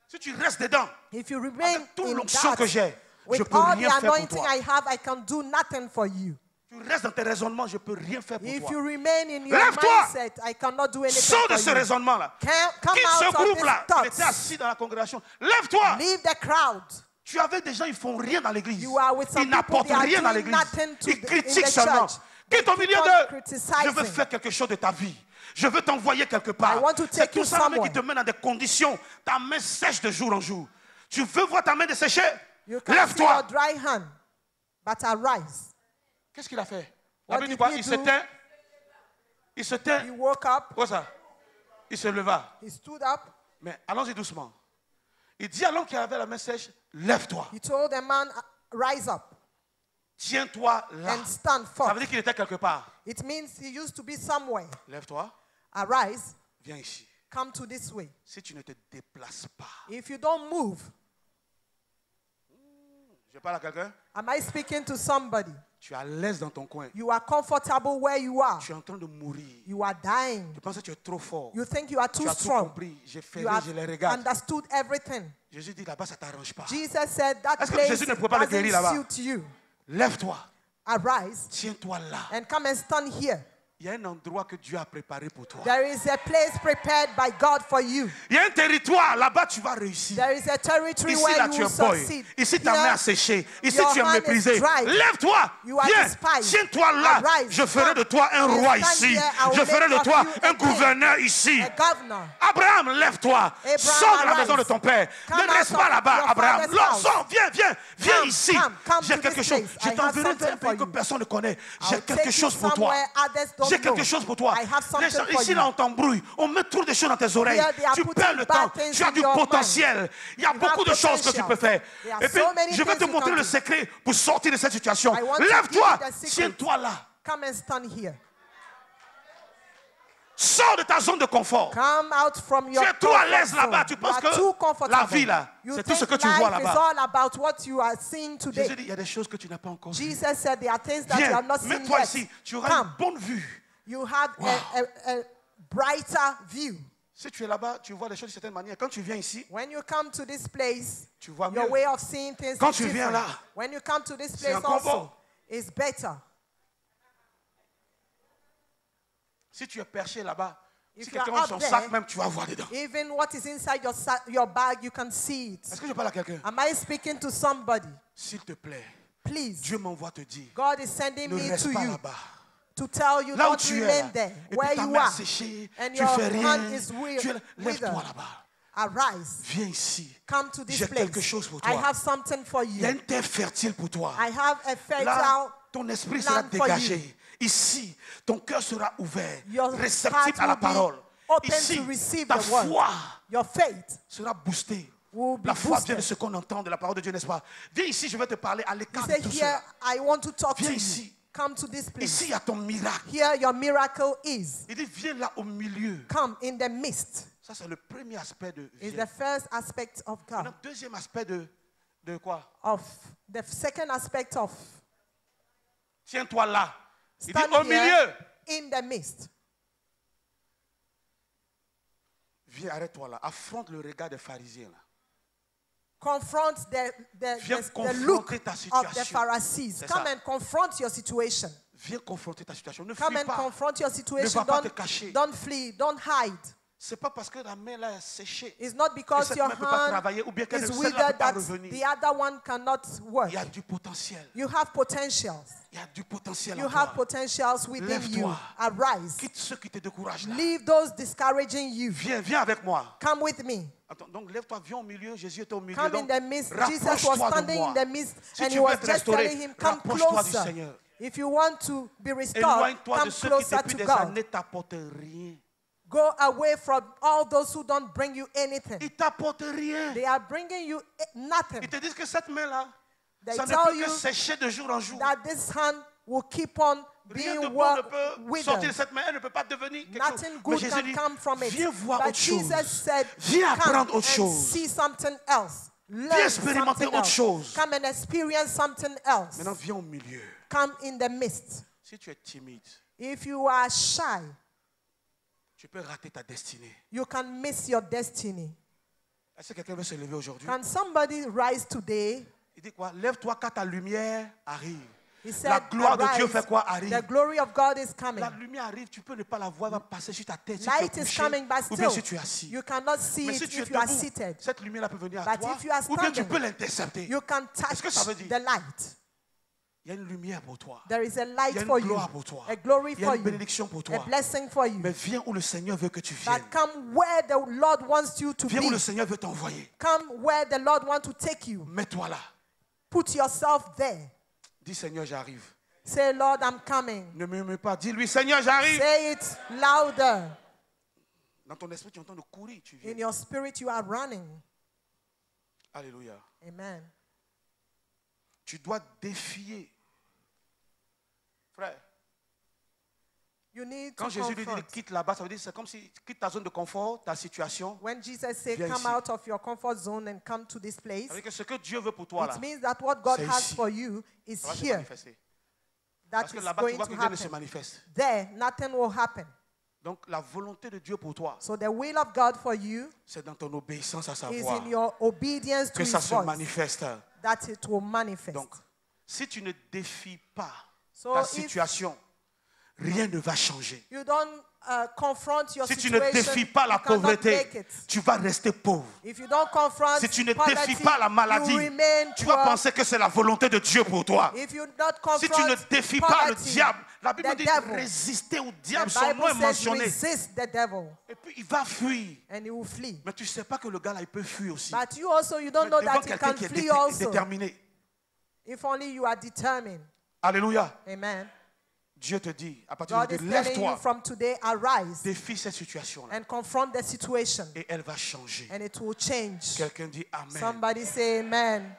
Speaker 2: Si tu restes dedans,
Speaker 3: If you remain
Speaker 2: avec toute
Speaker 3: in
Speaker 2: l'onction que
Speaker 3: that,
Speaker 2: j'ai, je
Speaker 3: with
Speaker 2: peux
Speaker 3: all the
Speaker 2: rien faire pour
Speaker 3: anointing
Speaker 2: toi.
Speaker 3: I have, I can do nothing for you.
Speaker 2: Tu restes dans tes raisonnements, je peux rien faire pour
Speaker 3: If
Speaker 2: toi.
Speaker 3: you remain in your
Speaker 2: Lève-toi.
Speaker 3: mindset, I cannot do anything
Speaker 2: Sors de
Speaker 3: for
Speaker 2: ce
Speaker 3: you.
Speaker 2: raisonnement-là.
Speaker 3: Come
Speaker 2: Quitte
Speaker 3: out
Speaker 2: ce
Speaker 3: of these
Speaker 2: groupe-là. Il était
Speaker 3: thoughts.
Speaker 2: assis dans la congrégation. Lève-toi.
Speaker 3: Leave the crowd.
Speaker 2: Tu es avec des gens, ils font rien dans l'église.
Speaker 3: You are with some
Speaker 2: Ils n'apportent
Speaker 3: people, they are
Speaker 2: rien dans
Speaker 3: doing
Speaker 2: l'église.
Speaker 3: nothing to
Speaker 2: Ils
Speaker 3: the-
Speaker 2: critiquent
Speaker 3: in the
Speaker 2: seulement.
Speaker 3: church.
Speaker 2: Quitte au
Speaker 3: They
Speaker 2: milieu
Speaker 3: keep on
Speaker 2: d'eux.
Speaker 3: criticizing.
Speaker 2: Je veux faire quelque chose de ta vie. Je veux t'envoyer quelque
Speaker 3: I
Speaker 2: part.
Speaker 3: want to
Speaker 2: C'est
Speaker 3: take
Speaker 2: tout
Speaker 3: you
Speaker 2: ça même qui
Speaker 3: somewhere.
Speaker 2: te met dans des conditions. Ta main sèche de jour en jour. Tu veux voir ta main dessécher?
Speaker 3: You can see your
Speaker 2: Lève-toi.
Speaker 3: dry hand, but arise.
Speaker 2: Qu'est-ce qu'il a fait?
Speaker 3: What
Speaker 2: La Bible dit
Speaker 3: did
Speaker 2: quoi?
Speaker 3: he
Speaker 2: Il
Speaker 3: do?
Speaker 2: s'éteint. Il s'éteint.
Speaker 3: He woke up,
Speaker 2: Quoi ça? Il se leva.
Speaker 3: he stood up,
Speaker 2: Mais allons-y doucement. Il dit à l'homme qui avait la main sèche, lève-toi.
Speaker 3: he told the man, rise up
Speaker 2: Tiens-toi là.
Speaker 3: and stand
Speaker 2: Ça
Speaker 3: forth.
Speaker 2: veut dire qu'il était quelque part.
Speaker 3: It means he used to be somewhere.
Speaker 2: Lève-toi.
Speaker 3: Arise,
Speaker 2: Viens ici.
Speaker 3: come to this way.
Speaker 2: Si tu ne te déplaces pas.
Speaker 3: If you don't move,
Speaker 2: Je parle à quelqu'un.
Speaker 3: am I speaking to somebody?
Speaker 2: Tu es à l'aise dans ton coin.
Speaker 3: You are comfortable where you are.
Speaker 2: Tu es en train de mourir.
Speaker 3: You are dying.
Speaker 2: Tu penses que tu es trop fort.
Speaker 3: You think you are
Speaker 2: Tu
Speaker 3: too
Speaker 2: as tout
Speaker 3: strong.
Speaker 2: compris. J'ai fait,
Speaker 3: You
Speaker 2: je les
Speaker 3: have
Speaker 2: regarde.
Speaker 3: understood everything.
Speaker 2: Jésus dit là-bas, ça ne t'arrange pas.
Speaker 3: Jesus said that
Speaker 2: Est-ce que
Speaker 3: place
Speaker 2: Jésus ne pouvait pas le guérir là-bas?
Speaker 3: doesn't suit you.
Speaker 2: Lève-toi.
Speaker 3: Arise
Speaker 2: Tiens-toi là.
Speaker 3: and come and stand here.
Speaker 2: Il y a un endroit que Dieu a préparé pour toi.
Speaker 3: There is a place prepared by God for you.
Speaker 2: Il y a un territoire. Là-bas, tu vas réussir.
Speaker 3: There is a territory
Speaker 2: Ici,
Speaker 3: where
Speaker 2: là,
Speaker 3: you
Speaker 2: tu
Speaker 3: will
Speaker 2: es boy.
Speaker 3: succeed.
Speaker 2: Ici, ta main a
Speaker 3: Here,
Speaker 2: séché. Ici,
Speaker 3: your
Speaker 2: tu es
Speaker 3: hand is
Speaker 2: méprisé.
Speaker 3: dried.
Speaker 2: Lève-toi.
Speaker 3: You are
Speaker 2: Viens.
Speaker 3: despised.
Speaker 2: Tiens-toi là.
Speaker 3: Arise.
Speaker 2: Je ferai de toi un
Speaker 3: And
Speaker 2: roi
Speaker 3: stand
Speaker 2: ici.
Speaker 3: here, I will
Speaker 2: Je ferai
Speaker 3: make
Speaker 2: de
Speaker 3: of
Speaker 2: toi
Speaker 3: you
Speaker 2: un
Speaker 3: a king.
Speaker 2: gouverneur ici.
Speaker 3: A governor.
Speaker 2: Abraham, lève-toi.
Speaker 3: Abraham,
Speaker 2: Sors de la
Speaker 3: arise.
Speaker 2: maison de ton père.
Speaker 3: Come
Speaker 2: Ne
Speaker 3: out
Speaker 2: reste
Speaker 3: of
Speaker 2: pas là-bas,
Speaker 3: your
Speaker 2: Abraham.
Speaker 3: father's
Speaker 2: Non,
Speaker 3: house.
Speaker 2: sors, viens
Speaker 3: Come,
Speaker 2: ici.
Speaker 3: come
Speaker 2: J'ai
Speaker 3: to
Speaker 2: quelque
Speaker 3: this
Speaker 2: chose.
Speaker 3: place.
Speaker 2: Je
Speaker 3: I have
Speaker 2: t'enverrai vers un
Speaker 3: something
Speaker 2: pays
Speaker 3: for
Speaker 2: que
Speaker 3: you.
Speaker 2: personne ne connaît. J'ai
Speaker 3: I'll
Speaker 2: quelque
Speaker 3: take
Speaker 2: chose
Speaker 3: you
Speaker 2: pour toi.
Speaker 3: somewhere others don't
Speaker 2: J'ai quelque
Speaker 3: know.
Speaker 2: chose pour toi.
Speaker 3: I have something for
Speaker 2: Ici,
Speaker 3: you.
Speaker 2: là, on t'embrouille. On met trop de choses dans tes oreilles.
Speaker 3: Here they are
Speaker 2: Tu
Speaker 3: putting
Speaker 2: perds le
Speaker 3: bad
Speaker 2: temps.
Speaker 3: things
Speaker 2: Tu as
Speaker 3: in
Speaker 2: du
Speaker 3: your
Speaker 2: potentiel. Il y a
Speaker 3: You
Speaker 2: beaucoup
Speaker 3: have
Speaker 2: de choses que tu
Speaker 3: potential.
Speaker 2: peux faire.
Speaker 3: There are
Speaker 2: Et puis,
Speaker 3: so many
Speaker 2: je vais
Speaker 3: things
Speaker 2: te
Speaker 3: you
Speaker 2: montrer
Speaker 3: can
Speaker 2: le
Speaker 3: do.
Speaker 2: secret pour sortir de cette situation.
Speaker 3: I want to
Speaker 2: Lève-toi.
Speaker 3: give you the secret.
Speaker 2: Tiens-toi là.
Speaker 3: Come and stand here.
Speaker 2: Sors de ta zone de confort.
Speaker 3: Come out from your
Speaker 2: Tu es trop à
Speaker 3: comfort
Speaker 2: l'aise là-bas.
Speaker 3: zone.
Speaker 2: Tu
Speaker 3: You
Speaker 2: penses
Speaker 3: are
Speaker 2: que
Speaker 3: too comfortable.
Speaker 2: la vie là,
Speaker 3: You
Speaker 2: c'est tout ce
Speaker 3: think
Speaker 2: que tu vois
Speaker 3: life is
Speaker 2: là-bas.
Speaker 3: all about what you are seeing today.
Speaker 2: Jésus dit, il y a des choses que tu n'as pas encore vues.
Speaker 3: Jesus said there are things that you
Speaker 2: Viens,
Speaker 3: have not seen
Speaker 2: mets-toi
Speaker 3: yet.
Speaker 2: ici. Tu auras
Speaker 3: Come.
Speaker 2: une bonne vue.
Speaker 3: You have a brighter view.
Speaker 2: Si tu es là-bas, tu vois les choses de certaine manière. Quand tu viens ici,
Speaker 3: When you come to this place,
Speaker 2: tu vois
Speaker 3: your
Speaker 2: mieux.
Speaker 3: way of seeing things
Speaker 2: Quand
Speaker 3: is
Speaker 2: tu viens
Speaker 3: different.
Speaker 2: là,
Speaker 3: When you come to this
Speaker 2: c'est
Speaker 3: place
Speaker 2: encore
Speaker 3: also,
Speaker 2: bon.
Speaker 3: it's better.
Speaker 2: Si tu es perché là-bas,
Speaker 3: If
Speaker 2: si
Speaker 3: you are
Speaker 2: quelqu'un a
Speaker 3: up
Speaker 2: son
Speaker 3: there,
Speaker 2: sac même, tu vas voir dedans.
Speaker 3: Even what is inside your bag, you can see it.
Speaker 2: Est-ce que je parle à quelqu'un?
Speaker 3: Am I speaking to somebody?
Speaker 2: S'il te plaît,
Speaker 3: please.
Speaker 2: Dieu m'envoie te dire,
Speaker 3: God is sending
Speaker 2: ne
Speaker 3: me
Speaker 2: reste
Speaker 3: to
Speaker 2: pas
Speaker 3: you
Speaker 2: là-bas.
Speaker 3: to tell you
Speaker 2: Là où
Speaker 3: don't
Speaker 2: tu es,
Speaker 3: remain
Speaker 2: là,
Speaker 3: there,
Speaker 2: et
Speaker 3: where
Speaker 2: puis ta
Speaker 3: you
Speaker 2: main
Speaker 3: are,
Speaker 2: séchée,
Speaker 3: and
Speaker 2: tu
Speaker 3: your
Speaker 2: fais rien,
Speaker 3: hand is
Speaker 2: tu es là, lève-toi
Speaker 3: withered.
Speaker 2: là-bas.
Speaker 3: Arise.
Speaker 2: Viens ici.
Speaker 3: Come to this
Speaker 2: J'ai quelque
Speaker 3: place.
Speaker 2: chose pour
Speaker 3: I
Speaker 2: toi.
Speaker 3: have something for
Speaker 2: Il y a
Speaker 3: you.
Speaker 2: une terre fertile pour toi.
Speaker 3: I have a fertile
Speaker 2: Là, ton esprit sera
Speaker 3: land for
Speaker 2: dégagé.
Speaker 3: you.
Speaker 2: Ici, ton cœur sera ouvert,
Speaker 3: Your
Speaker 2: réceptif
Speaker 3: heart
Speaker 2: à la
Speaker 3: will be
Speaker 2: parole.
Speaker 3: open
Speaker 2: Ici,
Speaker 3: to receive
Speaker 2: ta
Speaker 3: the word.
Speaker 2: foi
Speaker 3: Your faith
Speaker 2: sera boostée.
Speaker 3: will be
Speaker 2: La foi vient de
Speaker 3: boosted.
Speaker 2: ce qu'on entend de la parole de Dieu, n'est-ce pas? Viens ici, je vais te parler à
Speaker 3: He
Speaker 2: l'écart de
Speaker 3: said,
Speaker 2: tout
Speaker 3: here,
Speaker 2: cela.
Speaker 3: I want to talk
Speaker 2: Viens
Speaker 3: to
Speaker 2: ici.
Speaker 3: you. Come to this place.
Speaker 2: Ici, il y a ton miracle.
Speaker 3: Here, your miracle is.
Speaker 2: Il dit, viens là au milieu.
Speaker 3: Come in the midst.
Speaker 2: Ça, c'est le premier aspect de
Speaker 3: Is
Speaker 2: viens.
Speaker 3: the first aspect of God.
Speaker 2: Maintenant, deuxième aspect de quoi?
Speaker 3: Of the second aspect of
Speaker 2: Tiens-toi là. Il dit,
Speaker 3: stand
Speaker 2: au
Speaker 3: here
Speaker 2: milieu.
Speaker 3: in the midst.
Speaker 2: Viens, arrête-toi là. Affronte le regard des pharisiens là.
Speaker 3: Confront
Speaker 2: Viens
Speaker 3: the look
Speaker 2: confronter ta
Speaker 3: of the
Speaker 2: situation.
Speaker 3: Pharisees.
Speaker 2: C'est
Speaker 3: Come
Speaker 2: ça.
Speaker 3: and confront your situation.
Speaker 2: Viens confronter ta situation. Ne
Speaker 3: Come
Speaker 2: fuis
Speaker 3: and
Speaker 2: pas.
Speaker 3: confront your situation.
Speaker 2: va pas te cacher.
Speaker 3: Don't flee. Don't hide.
Speaker 2: C'est pas parce que la main là est séchée.
Speaker 3: It's not
Speaker 2: que
Speaker 3: because
Speaker 2: cette
Speaker 3: your
Speaker 2: main ne peut pas
Speaker 3: hand
Speaker 2: travailler ou bien que
Speaker 3: is
Speaker 2: celle-là ne
Speaker 3: withered
Speaker 2: peut pas
Speaker 3: that
Speaker 2: revenir.
Speaker 3: the other one cannot work.
Speaker 2: Il y a du potentiel.
Speaker 3: You have potentials.
Speaker 2: Il y a du potentiel
Speaker 3: You
Speaker 2: en
Speaker 3: have
Speaker 2: toi.
Speaker 3: potentials within you.
Speaker 2: Lève-toi.
Speaker 3: Arise.
Speaker 2: Quitte ceux qui te découragent là.
Speaker 3: Leave those discouraging you.
Speaker 2: Viens avec moi.
Speaker 3: Come with me.
Speaker 2: Attends, donc lève-toi, viens au milieu. Jésus était au milieu.
Speaker 3: Come
Speaker 2: Donc,
Speaker 3: in the midst. Jesus was
Speaker 2: rapproche-toi de
Speaker 3: standing
Speaker 2: moi.
Speaker 3: in the midst
Speaker 2: Si
Speaker 3: and
Speaker 2: tu
Speaker 3: he
Speaker 2: veux
Speaker 3: was
Speaker 2: être
Speaker 3: just telling
Speaker 2: restauré,
Speaker 3: him, come
Speaker 2: rapproche-toi du
Speaker 3: closer.
Speaker 2: Seigneur.
Speaker 3: If you want to be restored,
Speaker 2: Éloigne-toi de
Speaker 3: come
Speaker 2: ceux qui
Speaker 3: closer
Speaker 2: depuis
Speaker 3: to
Speaker 2: des
Speaker 3: God.
Speaker 2: années t'apportent rien.
Speaker 3: Go away from all those who don't bring you anything.
Speaker 2: Ils t'apportent rien.
Speaker 3: They are bringing you nothing.
Speaker 2: Ils te disent que cette main-là,
Speaker 3: They
Speaker 2: ça ne
Speaker 3: tell
Speaker 2: peut que
Speaker 3: you
Speaker 2: sécher de jour en jour.
Speaker 3: that this hand will keep on
Speaker 2: Rien de
Speaker 3: being
Speaker 2: bon ne
Speaker 3: worked
Speaker 2: peut sortir de
Speaker 3: withered.
Speaker 2: cette main. Elle ne peut pas devenir quelque chose.
Speaker 3: Nothing
Speaker 2: Mais
Speaker 3: good
Speaker 2: Jésus
Speaker 3: can
Speaker 2: dit,
Speaker 3: come from it.
Speaker 2: viens voir
Speaker 3: But
Speaker 2: autre chose.
Speaker 3: Jesus said,
Speaker 2: Viens
Speaker 3: come
Speaker 2: apprendre autre
Speaker 3: and
Speaker 2: chose.
Speaker 3: see something else.
Speaker 2: Viens
Speaker 3: Learn
Speaker 2: expérimenter
Speaker 3: something
Speaker 2: autre
Speaker 3: else.
Speaker 2: chose.
Speaker 3: Come and experience something else.
Speaker 2: Maintenant, viens au milieu.
Speaker 3: Come in the midst.
Speaker 2: Si tu es timide,
Speaker 3: If you are shy,
Speaker 2: tu peux rater ta destinée.
Speaker 3: you can miss your destiny.
Speaker 2: Est-ce que quelqu'un veut se lever aujourd'hui?
Speaker 3: Can somebody rise today?
Speaker 2: Il dit quoi? Lève-toi quand ta lumière arrive.
Speaker 3: He said,
Speaker 2: La gloire de Dieu
Speaker 3: "Arise,
Speaker 2: fait quoi? Arrive.
Speaker 3: the glory of God is coming.
Speaker 2: La lumière arrive, tu peux ne pas la voir, elle va passer sur ta tête si
Speaker 3: Light
Speaker 2: tu es
Speaker 3: is
Speaker 2: couché,
Speaker 3: coming, but
Speaker 2: ou bien si
Speaker 3: still,
Speaker 2: tu es assis.
Speaker 3: you cannot see
Speaker 2: Mais
Speaker 3: it
Speaker 2: si tu es
Speaker 3: if you are
Speaker 2: debout,
Speaker 3: seated.
Speaker 2: cette lumière peut venir à
Speaker 3: But
Speaker 2: toi,
Speaker 3: if you are
Speaker 2: ou bien tu
Speaker 3: standing,
Speaker 2: peux l'intercepter.
Speaker 3: You can
Speaker 2: Est-ce que
Speaker 3: touch
Speaker 2: ça veut dire?
Speaker 3: the light.
Speaker 2: Il y a une lumière pour toi.
Speaker 3: There is a
Speaker 2: Il y
Speaker 3: light
Speaker 2: a une
Speaker 3: for you,
Speaker 2: gloire pour toi.
Speaker 3: a glory
Speaker 2: Il y a
Speaker 3: for
Speaker 2: une
Speaker 3: you,
Speaker 2: bénédiction pour
Speaker 3: a
Speaker 2: toi.
Speaker 3: blessing for you.
Speaker 2: Mais viens où le Seigneur veut que tu viennes.
Speaker 3: But come where the Lord wants you to
Speaker 2: Viens où
Speaker 3: be.
Speaker 2: le Seigneur veut t'envoyer.
Speaker 3: Come where the Lord wants to take you.
Speaker 2: Mets-toi là.
Speaker 3: Put yourself there.
Speaker 2: Dis Seigneur, j'arrive.
Speaker 3: Say, Lord, I'm coming.
Speaker 2: Ne murmure pas. Dis-lui, Seigneur, j'arrive.
Speaker 3: Say it louder.
Speaker 2: Dans ton esprit, tu entends de courir, tu viens.
Speaker 3: In your spirit, you are running.
Speaker 2: Alléluia.
Speaker 3: Amen.
Speaker 2: Tu dois défier. Frère,
Speaker 3: You need
Speaker 2: quand
Speaker 3: to
Speaker 2: Jésus lui dit
Speaker 3: confront.
Speaker 2: quitte là-bas, ça veut dire c'est comme si quitte ta zone de confort, ta situation.
Speaker 3: When Jesus said,
Speaker 2: Viens
Speaker 3: come
Speaker 2: ici.
Speaker 3: out of your comfort zone and come to this place,
Speaker 2: Ça veut dire que ce que Dieu veut pour toi là,
Speaker 3: it means that what God
Speaker 2: c'est
Speaker 3: has
Speaker 2: ici.
Speaker 3: for you is
Speaker 2: ça va se
Speaker 3: here.
Speaker 2: manifester.
Speaker 3: That
Speaker 2: Parce que
Speaker 3: is
Speaker 2: là-bas, tu
Speaker 3: going
Speaker 2: vois
Speaker 3: to
Speaker 2: que Dieu ne se
Speaker 3: happen.
Speaker 2: manifeste.
Speaker 3: There, nothing will happen.
Speaker 2: Donc la volonté de Dieu pour toi,
Speaker 3: So the will of God for you
Speaker 2: c'est dans ton obéissance à sa
Speaker 3: is
Speaker 2: voix
Speaker 3: in your obedience to
Speaker 2: que ça
Speaker 3: His
Speaker 2: se
Speaker 3: voice,
Speaker 2: manifeste.
Speaker 3: that it will manifest.
Speaker 2: Donc, si tu ne défies pas
Speaker 3: So
Speaker 2: ta
Speaker 3: if
Speaker 2: situation, rien ne va changer.
Speaker 3: you don't confront your
Speaker 2: Si tu ne
Speaker 3: situation,
Speaker 2: défies pas la
Speaker 3: you cannot make
Speaker 2: pauvreté,
Speaker 3: it.
Speaker 2: tu vas rester pauvre.
Speaker 3: If you don't confront
Speaker 2: Si tu ne
Speaker 3: poverty,
Speaker 2: défies pas la maladie,
Speaker 3: you remain
Speaker 2: tu vas
Speaker 3: poor.
Speaker 2: penser que c'est la volonté de Dieu pour toi.
Speaker 3: If you don't confront
Speaker 2: Si tu ne défies pas le
Speaker 3: poverty,
Speaker 2: diable, la Bible
Speaker 3: the
Speaker 2: dit
Speaker 3: devil,
Speaker 2: résister au
Speaker 3: the
Speaker 2: diable, son nom
Speaker 3: Bible
Speaker 2: est
Speaker 3: says
Speaker 2: mentionné.
Speaker 3: resist the devil
Speaker 2: Et puis il va fuir.
Speaker 3: and he will flee.
Speaker 2: Mais tu ne sais pas que le gars là, il peut fuir aussi.
Speaker 3: But you also, you don't
Speaker 2: Mais
Speaker 3: know
Speaker 2: devant
Speaker 3: that he
Speaker 2: quelqu'un
Speaker 3: can
Speaker 2: qui est
Speaker 3: flee also.
Speaker 2: déterminé.
Speaker 3: If only you are determined.
Speaker 2: Alléluia.
Speaker 3: Amen.
Speaker 2: Dieu te dit, à partir
Speaker 3: God
Speaker 2: de
Speaker 3: is
Speaker 2: aujourd'hui,
Speaker 3: telling you
Speaker 2: lève-toi,
Speaker 3: from today, arise
Speaker 2: défie cette situation-là.
Speaker 3: and confront the situation,
Speaker 2: Et elle va changer.
Speaker 3: and it will change.
Speaker 2: Quelqu'un dit Amen.
Speaker 3: Somebody say amen.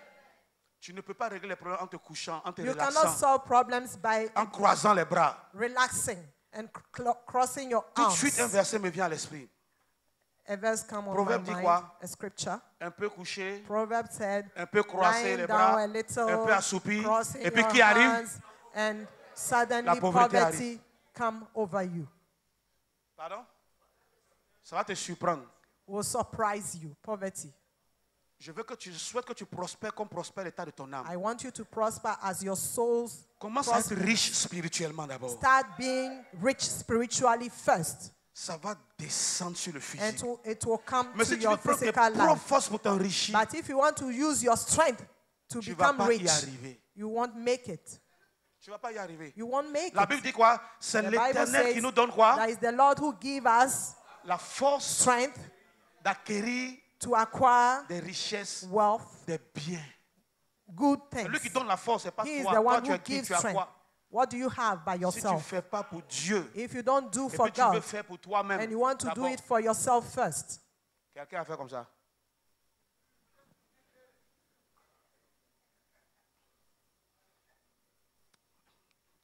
Speaker 2: Tu ne peux pas régler les problèmes en te couchant, en te
Speaker 3: You cannot
Speaker 2: relaxant,
Speaker 3: solve problems by
Speaker 2: en croisant les bras.
Speaker 3: relaxing and crossing your
Speaker 2: Tout de suite, un
Speaker 3: arms.
Speaker 2: verset me vient à l'esprit.
Speaker 3: A verse come on
Speaker 2: Proverbe
Speaker 3: my
Speaker 2: dit
Speaker 3: mind,
Speaker 2: quoi?
Speaker 3: a scripture.
Speaker 2: Un peu couché,
Speaker 3: Proverbs said,
Speaker 2: un peu croisé
Speaker 3: lying
Speaker 2: les
Speaker 3: down
Speaker 2: bras,
Speaker 3: a little,
Speaker 2: un peu assoupi.
Speaker 3: crossing
Speaker 2: Et puis
Speaker 3: your
Speaker 2: qui arrive?
Speaker 3: hands, and suddenly
Speaker 2: La pauvreté
Speaker 3: poverty come over you.
Speaker 2: Pardon? Ça va te surprendre.
Speaker 3: Will surprise you, poverty.
Speaker 2: Je souhaite que tu prospères comme prospère l'état de ton âme.
Speaker 3: I want you to prosper as your souls
Speaker 2: Commence à être
Speaker 3: prosper.
Speaker 2: riche spirituellement d'abord.
Speaker 3: Start being rich spiritually first,
Speaker 2: Ça va descendre sur le
Speaker 3: and
Speaker 2: physique.
Speaker 3: it will come
Speaker 2: Mais
Speaker 3: to
Speaker 2: si tu
Speaker 3: your
Speaker 2: veux prendre tes
Speaker 3: physical
Speaker 2: propres
Speaker 3: life.
Speaker 2: forces pour t'enrichir,
Speaker 3: But if you want to use your strength to
Speaker 2: tu ne vas
Speaker 3: become
Speaker 2: pas y
Speaker 3: rich,
Speaker 2: arriver.
Speaker 3: you won't make it.
Speaker 2: Tu ne vas pas y arriver.
Speaker 3: You won't make
Speaker 2: La
Speaker 3: it.
Speaker 2: Bible dit quoi? C'est
Speaker 3: The Bible
Speaker 2: l'Éternel qui
Speaker 3: says
Speaker 2: nous donne quoi?
Speaker 3: that is the Lord who gives us
Speaker 2: La force
Speaker 3: strength
Speaker 2: d'acquérir
Speaker 3: to acquire
Speaker 2: des richesses,
Speaker 3: wealth,
Speaker 2: des biens.
Speaker 3: good
Speaker 2: C'est lui qui
Speaker 3: things.
Speaker 2: donne la force, c'est pas
Speaker 3: He is
Speaker 2: toi.
Speaker 3: the
Speaker 2: Toi,
Speaker 3: one
Speaker 2: tu
Speaker 3: who
Speaker 2: as qui?
Speaker 3: gives
Speaker 2: Tu as
Speaker 3: strength.
Speaker 2: quoi?
Speaker 3: What do you have by
Speaker 2: Si tu ne
Speaker 3: yourself?
Speaker 2: fais pas pour Dieu,
Speaker 3: If you don't do
Speaker 2: et
Speaker 3: for
Speaker 2: puis tu veux
Speaker 3: God
Speaker 2: faire pour toi-même,
Speaker 3: and you want to do
Speaker 2: d'abord,
Speaker 3: it for yourself first,
Speaker 2: quelqu'un a fait comme ça.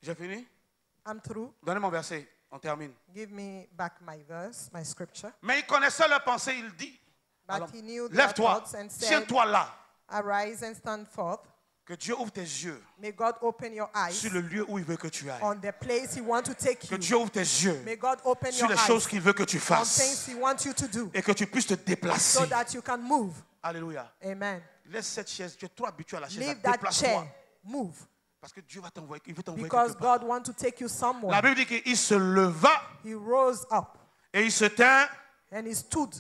Speaker 2: J'ai fini?
Speaker 3: I'm through.
Speaker 2: Donnez mon verset, on termine.
Speaker 3: Give me back my verse, my scripture.
Speaker 2: Mais il connaissait leurs pensées, il dit,
Speaker 3: But
Speaker 2: alors,
Speaker 3: he knew their
Speaker 2: lève-toi,
Speaker 3: thoughts and said,
Speaker 2: tiens-toi là,
Speaker 3: arise and stand forth.
Speaker 2: que Dieu ouvre tes yeux
Speaker 3: May God open your eyes
Speaker 2: sur le lieu où il veut que tu ailles.
Speaker 3: on the place he wants to take
Speaker 2: Que
Speaker 3: you.
Speaker 2: Dieu ouvre tes yeux
Speaker 3: May God open
Speaker 2: sur
Speaker 3: your
Speaker 2: les choses
Speaker 3: eyes
Speaker 2: qu'il veut que tu
Speaker 3: on
Speaker 2: fasses
Speaker 3: things he wants you to do
Speaker 2: et que tu puisses te déplacer.
Speaker 3: so that you can move.
Speaker 2: Alléluia.
Speaker 3: Amen.
Speaker 2: Laisse cette chaise, tu es trop habitué à la chaise.
Speaker 3: Leave that
Speaker 2: Déplace-toi.
Speaker 3: chair. Move.
Speaker 2: Parce que Dieu va t'envoyer, il veut t'envoyer
Speaker 3: Because
Speaker 2: quelque part.
Speaker 3: God wants to take you
Speaker 2: La
Speaker 3: somewhere.
Speaker 2: Bible dit qu'il se leva
Speaker 3: He rose up
Speaker 2: et il se tint.
Speaker 3: and he stood.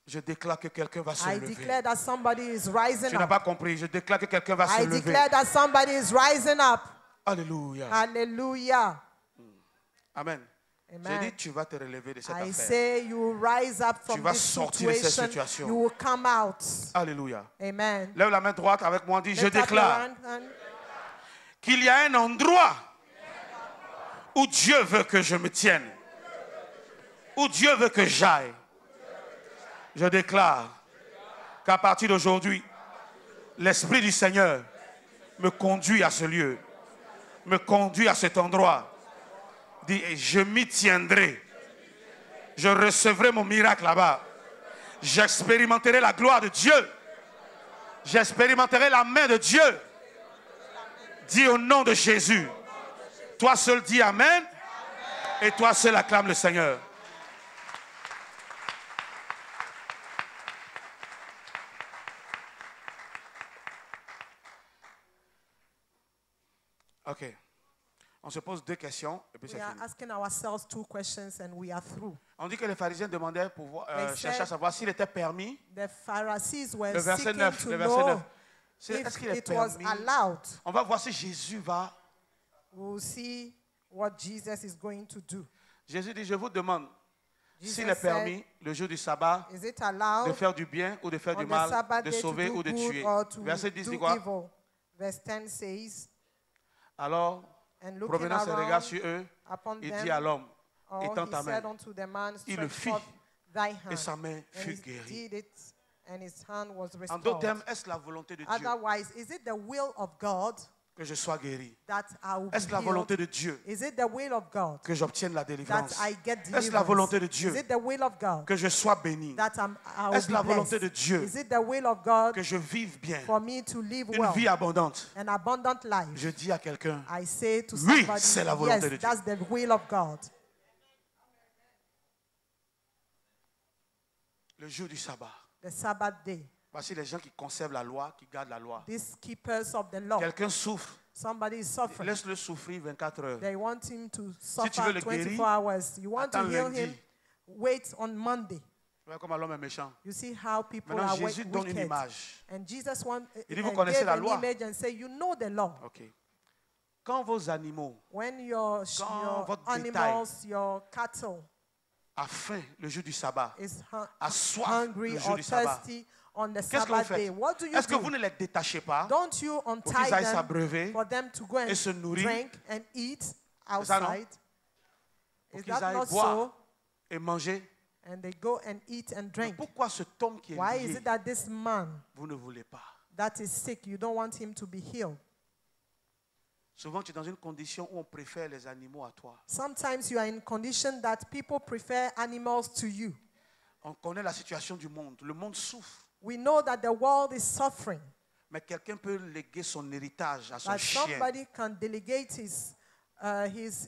Speaker 2: Je déclare que quelqu'un va se
Speaker 3: I
Speaker 2: lever.
Speaker 3: declare that somebody is rising
Speaker 2: Tu n'as
Speaker 3: up.
Speaker 2: pas compris. Je déclare que quelqu'un va se
Speaker 3: I
Speaker 2: lever.
Speaker 3: declare that somebody is rising up.
Speaker 2: Alléluia.
Speaker 3: Hallelujah.
Speaker 2: Amen. J'ai
Speaker 3: Amen.
Speaker 2: dit, tu vas te relever de cette
Speaker 3: I
Speaker 2: affaire.
Speaker 3: say you will rise up
Speaker 2: Tu
Speaker 3: from
Speaker 2: vas
Speaker 3: this
Speaker 2: sortir de cette
Speaker 3: situation.
Speaker 2: situation.
Speaker 3: You will come out.
Speaker 2: Alléluia.
Speaker 3: Amen.
Speaker 2: Lève la main droite avec moi. Dis, je
Speaker 3: Lift up your
Speaker 2: déclare
Speaker 3: hand.
Speaker 2: qu'il y a un endroit où Dieu veut que je me tienne. Où Dieu veut que j'aille. Je déclare qu'à partir d'aujourd'hui, l'Esprit du Seigneur me conduit à ce lieu, me conduit à cet endroit. Dis, et je m'y tiendrai. Je recevrai mon miracle là-bas. J'expérimenterai la gloire de Dieu. J'expérimenterai la main de Dieu. Dis au nom de Jésus. Toi seul dis Amen. Et toi seul acclame le Seigneur. Ok. On se pose deux questions et puis c'est
Speaker 3: We are
Speaker 2: fini.
Speaker 3: asking ourselves two questions and we are through.
Speaker 2: On dit que les pharisiens demandaient pour voir,
Speaker 3: They
Speaker 2: cherchaient à
Speaker 3: said-
Speaker 2: savoir s'il était permis.
Speaker 3: The Pharisees were
Speaker 2: Le verset
Speaker 3: seeking
Speaker 2: 9.
Speaker 3: to
Speaker 2: Le verset 9.
Speaker 3: know
Speaker 2: Est-ce
Speaker 3: if
Speaker 2: qu'il est
Speaker 3: it was
Speaker 2: permis?
Speaker 3: allowed.
Speaker 2: On va voir si Jésus va.
Speaker 3: We'll see what Jesus is going to do.
Speaker 2: Jésus dit, je vous demande
Speaker 3: Jesus
Speaker 2: s'il est
Speaker 3: said,
Speaker 2: permis le jour du sabbat
Speaker 3: is it
Speaker 2: de
Speaker 3: allowed
Speaker 2: faire du bien ou de faire
Speaker 3: on
Speaker 2: du
Speaker 3: the
Speaker 2: mal,
Speaker 3: Sabbath
Speaker 2: de
Speaker 3: day to
Speaker 2: sauver
Speaker 3: do
Speaker 2: ou de
Speaker 3: good
Speaker 2: tuer.
Speaker 3: or to
Speaker 2: Verset 10
Speaker 3: do
Speaker 2: dit quoi?
Speaker 3: evil? Verse 10 says,
Speaker 2: Alors,
Speaker 3: and looking
Speaker 2: promenant ses regards
Speaker 3: around
Speaker 2: sur eux,
Speaker 3: upon
Speaker 2: il
Speaker 3: them,
Speaker 2: dit à l'homme,
Speaker 3: or
Speaker 2: étends
Speaker 3: he
Speaker 2: ta
Speaker 3: said
Speaker 2: main.
Speaker 3: unto the man,
Speaker 2: Il le
Speaker 3: stretch
Speaker 2: fit,
Speaker 3: forth thy
Speaker 2: et
Speaker 3: hand.
Speaker 2: sa main
Speaker 3: And
Speaker 2: fut
Speaker 3: he
Speaker 2: guérie.
Speaker 3: did it, and his hand was
Speaker 2: En
Speaker 3: restored.
Speaker 2: d'autres termes, est-ce la volonté de Dieu
Speaker 3: Otherwise, is it the will of God
Speaker 2: que je sois guéri?
Speaker 3: that I will be
Speaker 2: Est-ce la volonté
Speaker 3: healed?
Speaker 2: de Dieu
Speaker 3: Is it the will of God
Speaker 2: que j'obtienne la
Speaker 3: that
Speaker 2: délivrance?
Speaker 3: I get
Speaker 2: Est-ce la volonté de
Speaker 3: deliverance?
Speaker 2: Dieu
Speaker 3: Is it the will of God
Speaker 2: que je sois béni?
Speaker 3: that I will
Speaker 2: Est-ce
Speaker 3: be
Speaker 2: la volonté de
Speaker 3: blessed?
Speaker 2: Dieu
Speaker 3: Is it the will of God
Speaker 2: que je vive bien,
Speaker 3: for me to live
Speaker 2: une
Speaker 3: well,
Speaker 2: vie abondante?
Speaker 3: an abundant life?
Speaker 2: Je dis à quelqu'un,
Speaker 3: I say to
Speaker 2: Oui,
Speaker 3: somebody,
Speaker 2: c'est la volonté de
Speaker 3: yes,
Speaker 2: Dieu.
Speaker 3: that's the will of God.
Speaker 2: le jour du sabbat.
Speaker 3: The Sabbath day.
Speaker 2: Voici les gens qui conservent la loi, qui gardent la loi.
Speaker 3: These keepers of the law.
Speaker 2: Quelqu'un souffre,
Speaker 3: Somebody is suffering.
Speaker 2: laisse-le souffrir 24 heures.
Speaker 3: They want him to
Speaker 2: tu veux
Speaker 3: suffer
Speaker 2: le
Speaker 3: 24
Speaker 2: guérir,
Speaker 3: hours. You want to
Speaker 2: attends
Speaker 3: heal
Speaker 2: lundi.
Speaker 3: him? Wait on Monday.
Speaker 2: Ouais, comme l'homme est méchant.
Speaker 3: You see how people
Speaker 2: Maintenant,
Speaker 3: are
Speaker 2: Jésus donne une
Speaker 3: wicked.
Speaker 2: image.
Speaker 3: And Jesus want,
Speaker 2: Il dit, vous
Speaker 3: and
Speaker 2: connaissez
Speaker 3: gave
Speaker 2: la
Speaker 3: an
Speaker 2: loi.
Speaker 3: image and say, you know the law.
Speaker 2: Ok. Quand vos animaux,
Speaker 3: When your
Speaker 2: Quand votre
Speaker 3: animals, your cattle
Speaker 2: a faim le jour du sabbat,
Speaker 3: is
Speaker 2: a soif
Speaker 3: hungry
Speaker 2: le jour
Speaker 3: or
Speaker 2: du sabbat,
Speaker 3: thirsty on the
Speaker 2: qu'est-ce que vous
Speaker 3: Sabbath day,
Speaker 2: faites?
Speaker 3: what do you
Speaker 2: Est-ce que
Speaker 3: do?
Speaker 2: vous ne les détachez pas
Speaker 3: Don't you
Speaker 2: pour
Speaker 3: untie
Speaker 2: qu'ils aillent
Speaker 3: them
Speaker 2: s'abreuver
Speaker 3: for them to go and
Speaker 2: et se nourrir?
Speaker 3: drink and eat
Speaker 2: ça, non?
Speaker 3: outside?
Speaker 2: Pour
Speaker 3: Is
Speaker 2: qu'ils
Speaker 3: that
Speaker 2: aillent
Speaker 3: not
Speaker 2: boire
Speaker 3: so?
Speaker 2: et manger?
Speaker 3: And they go and eat and
Speaker 2: Mais
Speaker 3: drink.
Speaker 2: pourquoi cet homme qui est
Speaker 3: Why is
Speaker 2: lié,
Speaker 3: it that this man
Speaker 2: vous ne voulez pas?
Speaker 3: that is sick, you don't want him to be healed?
Speaker 2: Souvent, tu es dans une condition où on préfère les animaux à toi.
Speaker 3: Sometimes you are in condition that people prefer animals to you.
Speaker 2: On connaît la situation du monde. Le monde souffre.
Speaker 3: We know that the world is suffering,
Speaker 2: Mais quelqu'un peut léguer son héritage à son
Speaker 3: that
Speaker 2: chien.
Speaker 3: somebody can delegate his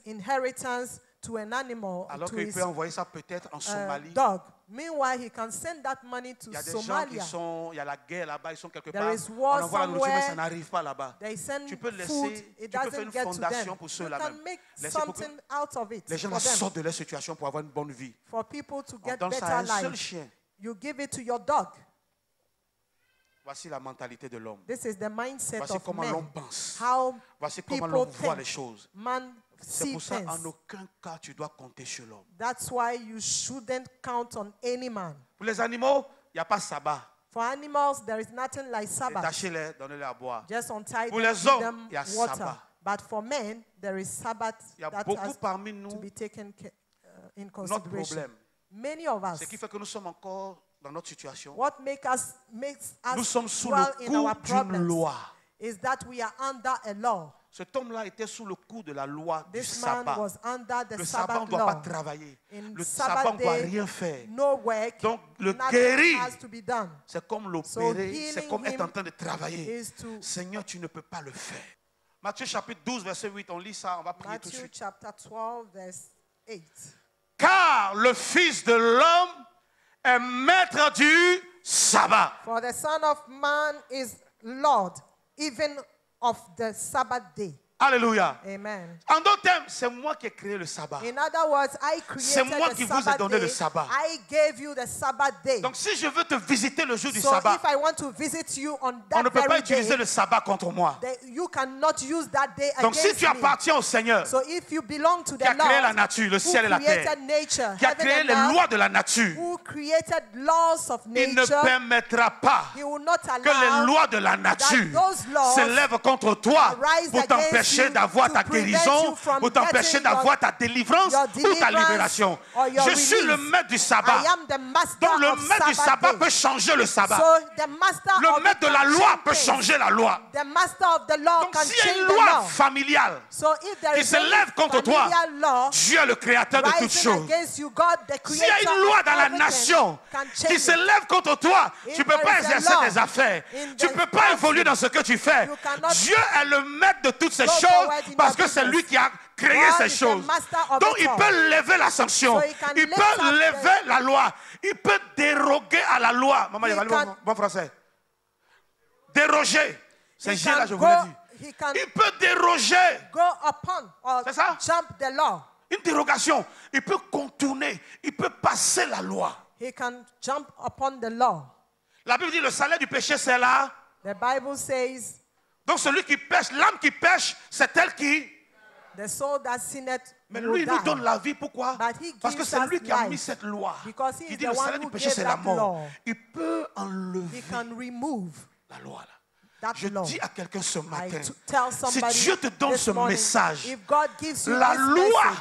Speaker 3: inheritance to an animal,
Speaker 2: Alors
Speaker 3: to
Speaker 2: qu'il
Speaker 3: his
Speaker 2: peut envoyer ça peut-être en Somalie.
Speaker 3: dog. Meanwhile, he can send that money to
Speaker 2: Il y a des gens qui
Speaker 3: Somalia.
Speaker 2: sont, il y a la guerre là-bas, ils sont quelque
Speaker 3: There
Speaker 2: part.
Speaker 3: is war
Speaker 2: On envoie la nourriture, mais ça
Speaker 3: somewhere.
Speaker 2: n'arrive pas là-bas.
Speaker 3: They send
Speaker 2: Tu peux
Speaker 3: food,
Speaker 2: laisser,
Speaker 3: it
Speaker 2: tu peux faire
Speaker 3: doesn't
Speaker 2: une
Speaker 3: get to
Speaker 2: fondation
Speaker 3: them.
Speaker 2: pour
Speaker 3: You
Speaker 2: ceux-là
Speaker 3: can
Speaker 2: même.
Speaker 3: make
Speaker 2: Laissez pour que
Speaker 3: something out of it
Speaker 2: les gens
Speaker 3: for
Speaker 2: là
Speaker 3: them,
Speaker 2: sortent de leur situation pour avoir une bonne vie.
Speaker 3: for people to
Speaker 2: On
Speaker 3: get
Speaker 2: donne ça à
Speaker 3: better
Speaker 2: un seul
Speaker 3: life.
Speaker 2: chien.
Speaker 3: You give it to your dog.
Speaker 2: Voici la mentalité de l'homme.
Speaker 3: This is the mindset
Speaker 2: Voici
Speaker 3: of
Speaker 2: comment
Speaker 3: men.
Speaker 2: l'homme pense.
Speaker 3: How
Speaker 2: Voici comment
Speaker 3: people
Speaker 2: l'homme voit
Speaker 3: think.
Speaker 2: les choses.
Speaker 3: Man
Speaker 2: C'est
Speaker 3: see
Speaker 2: pour ça, en
Speaker 3: things.
Speaker 2: aucun cas, tu dois compter sur l'homme.
Speaker 3: That's why you shouldn't count on any man.
Speaker 2: Pour les animaux, il n'y a pas sabbat.
Speaker 3: For animals, there is nothing like Sabbath.
Speaker 2: Détachez-les, donnez-les à boire.
Speaker 3: Just untie
Speaker 2: Pour
Speaker 3: them,
Speaker 2: les
Speaker 3: give
Speaker 2: hommes,
Speaker 3: them
Speaker 2: il y a
Speaker 3: water.
Speaker 2: Sabbath.
Speaker 3: But for men, there is Sabbath
Speaker 2: Il y a
Speaker 3: that
Speaker 2: beaucoup
Speaker 3: has
Speaker 2: parmi
Speaker 3: to
Speaker 2: nous,
Speaker 3: be taken in
Speaker 2: notre
Speaker 3: consideration.
Speaker 2: problème.
Speaker 3: Many of us,
Speaker 2: Ce qui fait que nous sommes encore dans notre situation.
Speaker 3: what makes
Speaker 2: Nous
Speaker 3: us
Speaker 2: sommes sous
Speaker 3: dwell
Speaker 2: le
Speaker 3: in our
Speaker 2: coup d'une
Speaker 3: problems
Speaker 2: loi.
Speaker 3: is that we are under a law.
Speaker 2: Cet homme-là était sous le coup de la loi du
Speaker 3: This man
Speaker 2: sabbat.
Speaker 3: was under the
Speaker 2: Le sabbat, on ne
Speaker 3: Sabbath
Speaker 2: doit pas
Speaker 3: law.
Speaker 2: travailler.
Speaker 3: In
Speaker 2: Le sabbat, on ne
Speaker 3: Sabbath
Speaker 2: doit
Speaker 3: day,
Speaker 2: rien faire.
Speaker 3: no work,
Speaker 2: Donc, le
Speaker 3: nothing
Speaker 2: guérir,
Speaker 3: has to be done.
Speaker 2: c'est comme
Speaker 3: So
Speaker 2: l'opérer,
Speaker 3: healing
Speaker 2: c'est comme être
Speaker 3: him
Speaker 2: en train de travailler.
Speaker 3: is to-
Speaker 2: Seigneur, tu ne peux pas le faire. Matthieu chapitre 12, verset 8, on lit ça, on va prier tout de
Speaker 3: Matthew
Speaker 2: suite.
Speaker 3: chapter 12, verse 8.
Speaker 2: Car le Fils de l'homme est maître du sabbat.
Speaker 3: For the Son of Man is Lord, even of the Sabbath day.
Speaker 2: Alléluia.
Speaker 3: Amen.
Speaker 2: En d'autres termes, c'est moi qui ai créé le sabbat.
Speaker 3: In other words, I
Speaker 2: C'est
Speaker 3: created
Speaker 2: moi
Speaker 3: the
Speaker 2: qui vous ai
Speaker 3: Sabbath
Speaker 2: donné le
Speaker 3: day.
Speaker 2: sabbat.
Speaker 3: I gave you the Sabbath day.
Speaker 2: Donc si je veux te visiter le jour du
Speaker 3: So
Speaker 2: sabbat,
Speaker 3: if I want to visit you on
Speaker 2: on
Speaker 3: that
Speaker 2: ne peut pas
Speaker 3: very
Speaker 2: utiliser
Speaker 3: day,
Speaker 2: le sabbat contre moi.
Speaker 3: you cannot use that day
Speaker 2: Donc si
Speaker 3: against
Speaker 2: tu
Speaker 3: me.
Speaker 2: appartiens au Seigneur,
Speaker 3: So if you belong to
Speaker 2: qui a
Speaker 3: the
Speaker 2: créé la
Speaker 3: Lord,
Speaker 2: nature, le
Speaker 3: who
Speaker 2: ciel et la terre,
Speaker 3: created nature,
Speaker 2: qui a
Speaker 3: heaven
Speaker 2: créé
Speaker 3: and
Speaker 2: les
Speaker 3: earth,
Speaker 2: lois de la nature,
Speaker 3: who created laws of
Speaker 2: il ne
Speaker 3: nature,
Speaker 2: permettra pas
Speaker 3: he will not
Speaker 2: que les
Speaker 3: allow
Speaker 2: lois de la nature
Speaker 3: those laws
Speaker 2: s'élèvent contre toi
Speaker 3: arise
Speaker 2: pour
Speaker 3: against
Speaker 2: t'empêcher
Speaker 3: you
Speaker 2: d'avoir
Speaker 3: to
Speaker 2: ta
Speaker 3: prevent
Speaker 2: guérison,
Speaker 3: you from
Speaker 2: pour t'empêcher
Speaker 3: getting
Speaker 2: d'avoir ta délivrance
Speaker 3: your
Speaker 2: ou ta
Speaker 3: deliverance
Speaker 2: libération.
Speaker 3: or your
Speaker 2: Je suis le
Speaker 3: release.
Speaker 2: maître du sabbat.
Speaker 3: I am the master
Speaker 2: Donc le
Speaker 3: of
Speaker 2: maître du sabbat
Speaker 3: Sabbath
Speaker 2: peut
Speaker 3: day.
Speaker 2: changer le sabbat.
Speaker 3: So the master
Speaker 2: Le
Speaker 3: of
Speaker 2: maître
Speaker 3: it
Speaker 2: de la
Speaker 3: can
Speaker 2: loi
Speaker 3: change
Speaker 2: peut
Speaker 3: things.
Speaker 2: changer la loi.
Speaker 3: The master of the law
Speaker 2: Donc
Speaker 3: can
Speaker 2: s'il y a
Speaker 3: change
Speaker 2: une
Speaker 3: the
Speaker 2: loi
Speaker 3: law.
Speaker 2: familiale
Speaker 3: So if there
Speaker 2: qui
Speaker 3: is
Speaker 2: se
Speaker 3: any
Speaker 2: lève contre toi,
Speaker 3: familial law
Speaker 2: Dieu est le créateur de toutes
Speaker 3: rising
Speaker 2: choses.
Speaker 3: against you, God, the
Speaker 2: S'il y a
Speaker 3: creator
Speaker 2: une loi
Speaker 3: of
Speaker 2: dans la
Speaker 3: everything,
Speaker 2: nation
Speaker 3: can
Speaker 2: qui
Speaker 3: change
Speaker 2: se
Speaker 3: it.
Speaker 2: lève contre toi,
Speaker 3: If
Speaker 2: tu ne peux
Speaker 3: there
Speaker 2: pas
Speaker 3: is a
Speaker 2: exercer
Speaker 3: law
Speaker 2: tes affaires.
Speaker 3: in
Speaker 2: Tu ne
Speaker 3: the
Speaker 2: peux pas
Speaker 3: country,
Speaker 2: évoluer dans ce que tu fais.
Speaker 3: you cannot
Speaker 2: Dieu est le maître de toutes ces
Speaker 3: go
Speaker 2: choses
Speaker 3: forward in
Speaker 2: parce
Speaker 3: your
Speaker 2: que c'est
Speaker 3: business.
Speaker 2: lui qui a créé
Speaker 3: God
Speaker 2: ces
Speaker 3: is the
Speaker 2: choses.
Speaker 3: master of
Speaker 2: Donc
Speaker 3: it
Speaker 2: il
Speaker 3: all.
Speaker 2: peut lever la sanction.
Speaker 3: So he can
Speaker 2: Il
Speaker 3: lift
Speaker 2: peut
Speaker 3: up
Speaker 2: lever la loi. Il peut déroger à la loi. Maman, il y a
Speaker 3: He
Speaker 2: pas
Speaker 3: can-
Speaker 2: bon français. Déroger. C'est
Speaker 3: He
Speaker 2: G là,
Speaker 3: can
Speaker 2: je vous l'ai
Speaker 3: go-
Speaker 2: dit.
Speaker 3: he can
Speaker 2: Il peut déroger.
Speaker 3: go upon or
Speaker 2: C'est ça?
Speaker 3: jump the law.
Speaker 2: Une dérogation. Il peut contourner. Il peut passer la loi.
Speaker 3: He can jump upon the law.
Speaker 2: La Bible dit le salaire du péché, c'est là.
Speaker 3: The Bible says,
Speaker 2: Donc celui qui pêche, l'âme qui pêche, c'est elle qui.
Speaker 3: the soul that sinneth
Speaker 2: Mais
Speaker 3: will
Speaker 2: lui, il nous
Speaker 3: die.
Speaker 2: donne la vie. Pourquoi?
Speaker 3: But he
Speaker 2: Parce que
Speaker 3: gives
Speaker 2: c'est
Speaker 3: us
Speaker 2: lui qui a
Speaker 3: life.
Speaker 2: mis cette loi.
Speaker 3: Because he
Speaker 2: Il
Speaker 3: is
Speaker 2: dit
Speaker 3: the
Speaker 2: le
Speaker 3: one
Speaker 2: salaire
Speaker 3: who
Speaker 2: du péché,
Speaker 3: gave
Speaker 2: c'est la
Speaker 3: that
Speaker 2: mort.
Speaker 3: law.
Speaker 2: Il peut
Speaker 3: He
Speaker 2: enlever
Speaker 3: can remove
Speaker 2: la loi là.
Speaker 3: that
Speaker 2: Je
Speaker 3: law.
Speaker 2: dis à quelqu'un ce
Speaker 3: I
Speaker 2: matin,
Speaker 3: tell
Speaker 2: si
Speaker 3: somebody
Speaker 2: Dieu te donne
Speaker 3: this
Speaker 2: ce
Speaker 3: morning,
Speaker 2: message,
Speaker 3: if God gives you
Speaker 2: la
Speaker 3: this
Speaker 2: loi
Speaker 3: message,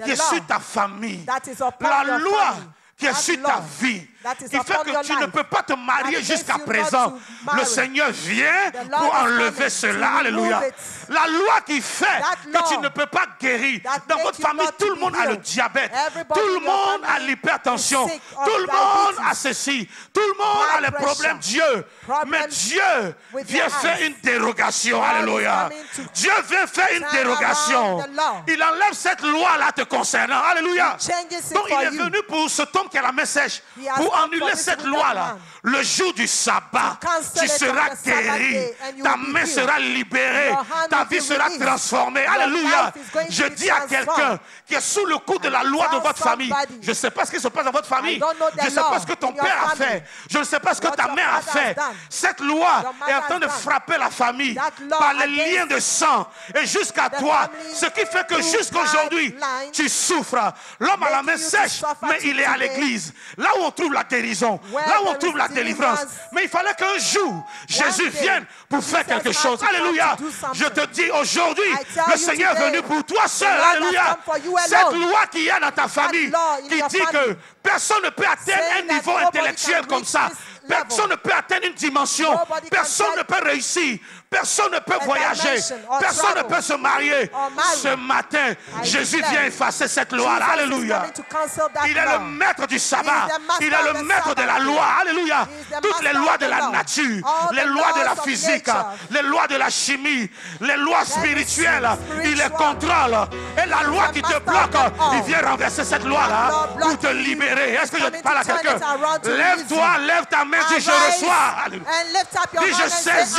Speaker 2: qui est
Speaker 3: the law
Speaker 2: sur ta famille,
Speaker 3: that is upon
Speaker 2: la
Speaker 3: your
Speaker 2: loi
Speaker 3: family,
Speaker 2: qui est
Speaker 3: that
Speaker 2: sur
Speaker 3: law
Speaker 2: ta vie,
Speaker 3: that is
Speaker 2: qui fait
Speaker 3: upon
Speaker 2: que
Speaker 3: your
Speaker 2: tu ne
Speaker 3: life,
Speaker 2: peux pas te marier
Speaker 3: that makes
Speaker 2: jusqu'à
Speaker 3: you not
Speaker 2: présent.
Speaker 3: to
Speaker 2: Le
Speaker 3: marry.
Speaker 2: Seigneur vient
Speaker 3: The Lord
Speaker 2: pour
Speaker 3: is
Speaker 2: enlever
Speaker 3: coming
Speaker 2: cela.
Speaker 3: to
Speaker 2: Alléluia.
Speaker 3: remove it.
Speaker 2: La loi qui fait
Speaker 3: That
Speaker 2: que
Speaker 3: law
Speaker 2: tu ne peux pas guérir.
Speaker 3: that
Speaker 2: Dans
Speaker 3: make
Speaker 2: votre
Speaker 3: you
Speaker 2: famille,
Speaker 3: not
Speaker 2: tout
Speaker 3: to
Speaker 2: le
Speaker 3: be
Speaker 2: monde a le
Speaker 3: healed.
Speaker 2: diabète.
Speaker 3: Everybody
Speaker 2: Tout le
Speaker 3: in your
Speaker 2: monde a
Speaker 3: family
Speaker 2: l'hypertension.
Speaker 3: is sick of
Speaker 2: Tout le monde
Speaker 3: diabetes.
Speaker 2: a ceci. Tout le monde a
Speaker 3: Blood
Speaker 2: les problèmes.
Speaker 3: pressure.
Speaker 2: Dieu.
Speaker 3: Problems
Speaker 2: Mais Dieu
Speaker 3: with
Speaker 2: vient
Speaker 3: your
Speaker 2: faire
Speaker 3: eyes.
Speaker 2: une dérogation.
Speaker 3: God is
Speaker 2: Alléluia.
Speaker 3: coming to
Speaker 2: Dieu vient faire une
Speaker 3: turn
Speaker 2: dérogation.
Speaker 3: around the law.
Speaker 2: Il enlève cette loi-là te concernant. Alléluia.
Speaker 3: He changes it
Speaker 2: Donc il
Speaker 3: for
Speaker 2: est
Speaker 3: you.
Speaker 2: venu pour cet homme qui a la main sèche,
Speaker 3: He has
Speaker 2: pour
Speaker 3: come
Speaker 2: annuler
Speaker 3: for this
Speaker 2: cette
Speaker 3: wicked
Speaker 2: loi-là.
Speaker 3: man.
Speaker 2: Le jour du sabbat,
Speaker 3: To cancel
Speaker 2: tu
Speaker 3: it on
Speaker 2: seras
Speaker 3: the Sabbath
Speaker 2: guéri.
Speaker 3: day and you
Speaker 2: Ta
Speaker 3: will be
Speaker 2: main
Speaker 3: healed.
Speaker 2: sera libérée.
Speaker 3: Your hand
Speaker 2: Ta
Speaker 3: will
Speaker 2: vie
Speaker 3: be
Speaker 2: sera
Speaker 3: released.
Speaker 2: transformée.
Speaker 3: Your
Speaker 2: Alléluia.
Speaker 3: life is going to
Speaker 2: Je
Speaker 3: be
Speaker 2: dis à
Speaker 3: transformed.
Speaker 2: quelqu'un qui est sous le coup de la loi de
Speaker 3: tell
Speaker 2: votre famille,
Speaker 3: somebody,
Speaker 2: je ne sais pas ce qui se passe dans votre famille.
Speaker 3: I don't know the
Speaker 2: Je ne sais
Speaker 3: law
Speaker 2: pas ce que ton
Speaker 3: in your
Speaker 2: père a
Speaker 3: family.
Speaker 2: fait. Je ne sais pas ce que
Speaker 3: What
Speaker 2: ta
Speaker 3: your
Speaker 2: mère a
Speaker 3: father has
Speaker 2: fait.
Speaker 3: done.
Speaker 2: Cette loi
Speaker 3: Your mother
Speaker 2: est en train de
Speaker 3: has done.
Speaker 2: frapper la famille
Speaker 3: That law
Speaker 2: par les
Speaker 3: against
Speaker 2: liens de sang et jusqu'à
Speaker 3: the
Speaker 2: toi.
Speaker 3: family
Speaker 2: Ce qui fait que
Speaker 3: through
Speaker 2: jusqu'à aujourd'hui,
Speaker 3: bloodline,
Speaker 2: tu souffres. L'homme a la
Speaker 3: making
Speaker 2: main
Speaker 3: you to
Speaker 2: sèche,
Speaker 3: suffer
Speaker 2: mais il est à
Speaker 3: today.
Speaker 2: l'église. Là où on trouve la guérison,
Speaker 3: Where
Speaker 2: là où on
Speaker 3: there
Speaker 2: trouve
Speaker 3: is
Speaker 2: la délivrance.
Speaker 3: deliverance.
Speaker 2: Mais il fallait qu'un jour, Jésus
Speaker 3: day,
Speaker 2: vienne pour faire
Speaker 3: Jesus
Speaker 2: quelque
Speaker 3: had
Speaker 2: chose.
Speaker 3: to come
Speaker 2: Alléluia.
Speaker 3: to do something.
Speaker 2: Je te dis aujourd'hui,
Speaker 3: I tell
Speaker 2: le
Speaker 3: you
Speaker 2: Seigneur est
Speaker 3: today,
Speaker 2: venu pour toi seul.
Speaker 3: the Lord has
Speaker 2: Alléluia.
Speaker 3: come for you
Speaker 2: Cette
Speaker 3: alone.
Speaker 2: loi qu'il y a dans ta famille,
Speaker 3: law in
Speaker 2: qui
Speaker 3: your
Speaker 2: dit
Speaker 3: family,
Speaker 2: que personne ne peut atteindre
Speaker 3: saying
Speaker 2: un
Speaker 3: that
Speaker 2: niveau
Speaker 3: nobody
Speaker 2: intellectuel
Speaker 3: can
Speaker 2: comme
Speaker 3: reach
Speaker 2: ça.
Speaker 3: this level.
Speaker 2: Personne ne peut atteindre une dimension.
Speaker 3: Nobody can
Speaker 2: Personne
Speaker 3: get
Speaker 2: ne peut réussir. Personne ne peut
Speaker 3: a
Speaker 2: voyager.
Speaker 3: dimension or
Speaker 2: Personne ne
Speaker 3: travel
Speaker 2: peut se marier.
Speaker 3: or marry.
Speaker 2: Ce matin,
Speaker 3: I
Speaker 2: Jésus
Speaker 3: declare,
Speaker 2: vient effacer cette loi-là.
Speaker 3: Jesus is
Speaker 2: Alléluia.
Speaker 3: coming to cancel that
Speaker 2: Il est
Speaker 3: law.
Speaker 2: le maître du sabbat.
Speaker 3: He is the master
Speaker 2: Il est
Speaker 3: of
Speaker 2: le
Speaker 3: the
Speaker 2: maître de la
Speaker 3: Sabbath.
Speaker 2: loi. Alléluia.
Speaker 3: He is the
Speaker 2: Toutes les
Speaker 3: master
Speaker 2: lois
Speaker 3: of
Speaker 2: de
Speaker 3: the
Speaker 2: la
Speaker 3: law.
Speaker 2: nature,
Speaker 3: All
Speaker 2: les
Speaker 3: the
Speaker 2: lois de la
Speaker 3: laws of
Speaker 2: physique,
Speaker 3: nature.
Speaker 2: les lois de la chimie, les lois spirituelles,
Speaker 3: spiritual.
Speaker 2: il les contrôle. Et la loi
Speaker 3: the
Speaker 2: qui te
Speaker 3: master of
Speaker 2: bloque,
Speaker 3: them all.
Speaker 2: il vient renverser cette loi-là
Speaker 3: That law
Speaker 2: pour te
Speaker 3: blocking you
Speaker 2: libérer. Est-ce que je
Speaker 3: coming
Speaker 2: parle à
Speaker 3: to turn
Speaker 2: quelqu'un?
Speaker 3: it around to
Speaker 2: Lève-toi,
Speaker 3: release you.
Speaker 2: lève ta main main, dis je
Speaker 3: Arise
Speaker 2: reçois. Alléluia.
Speaker 3: and lift up your
Speaker 2: Dis je
Speaker 3: hand and say,
Speaker 2: saisis
Speaker 3: I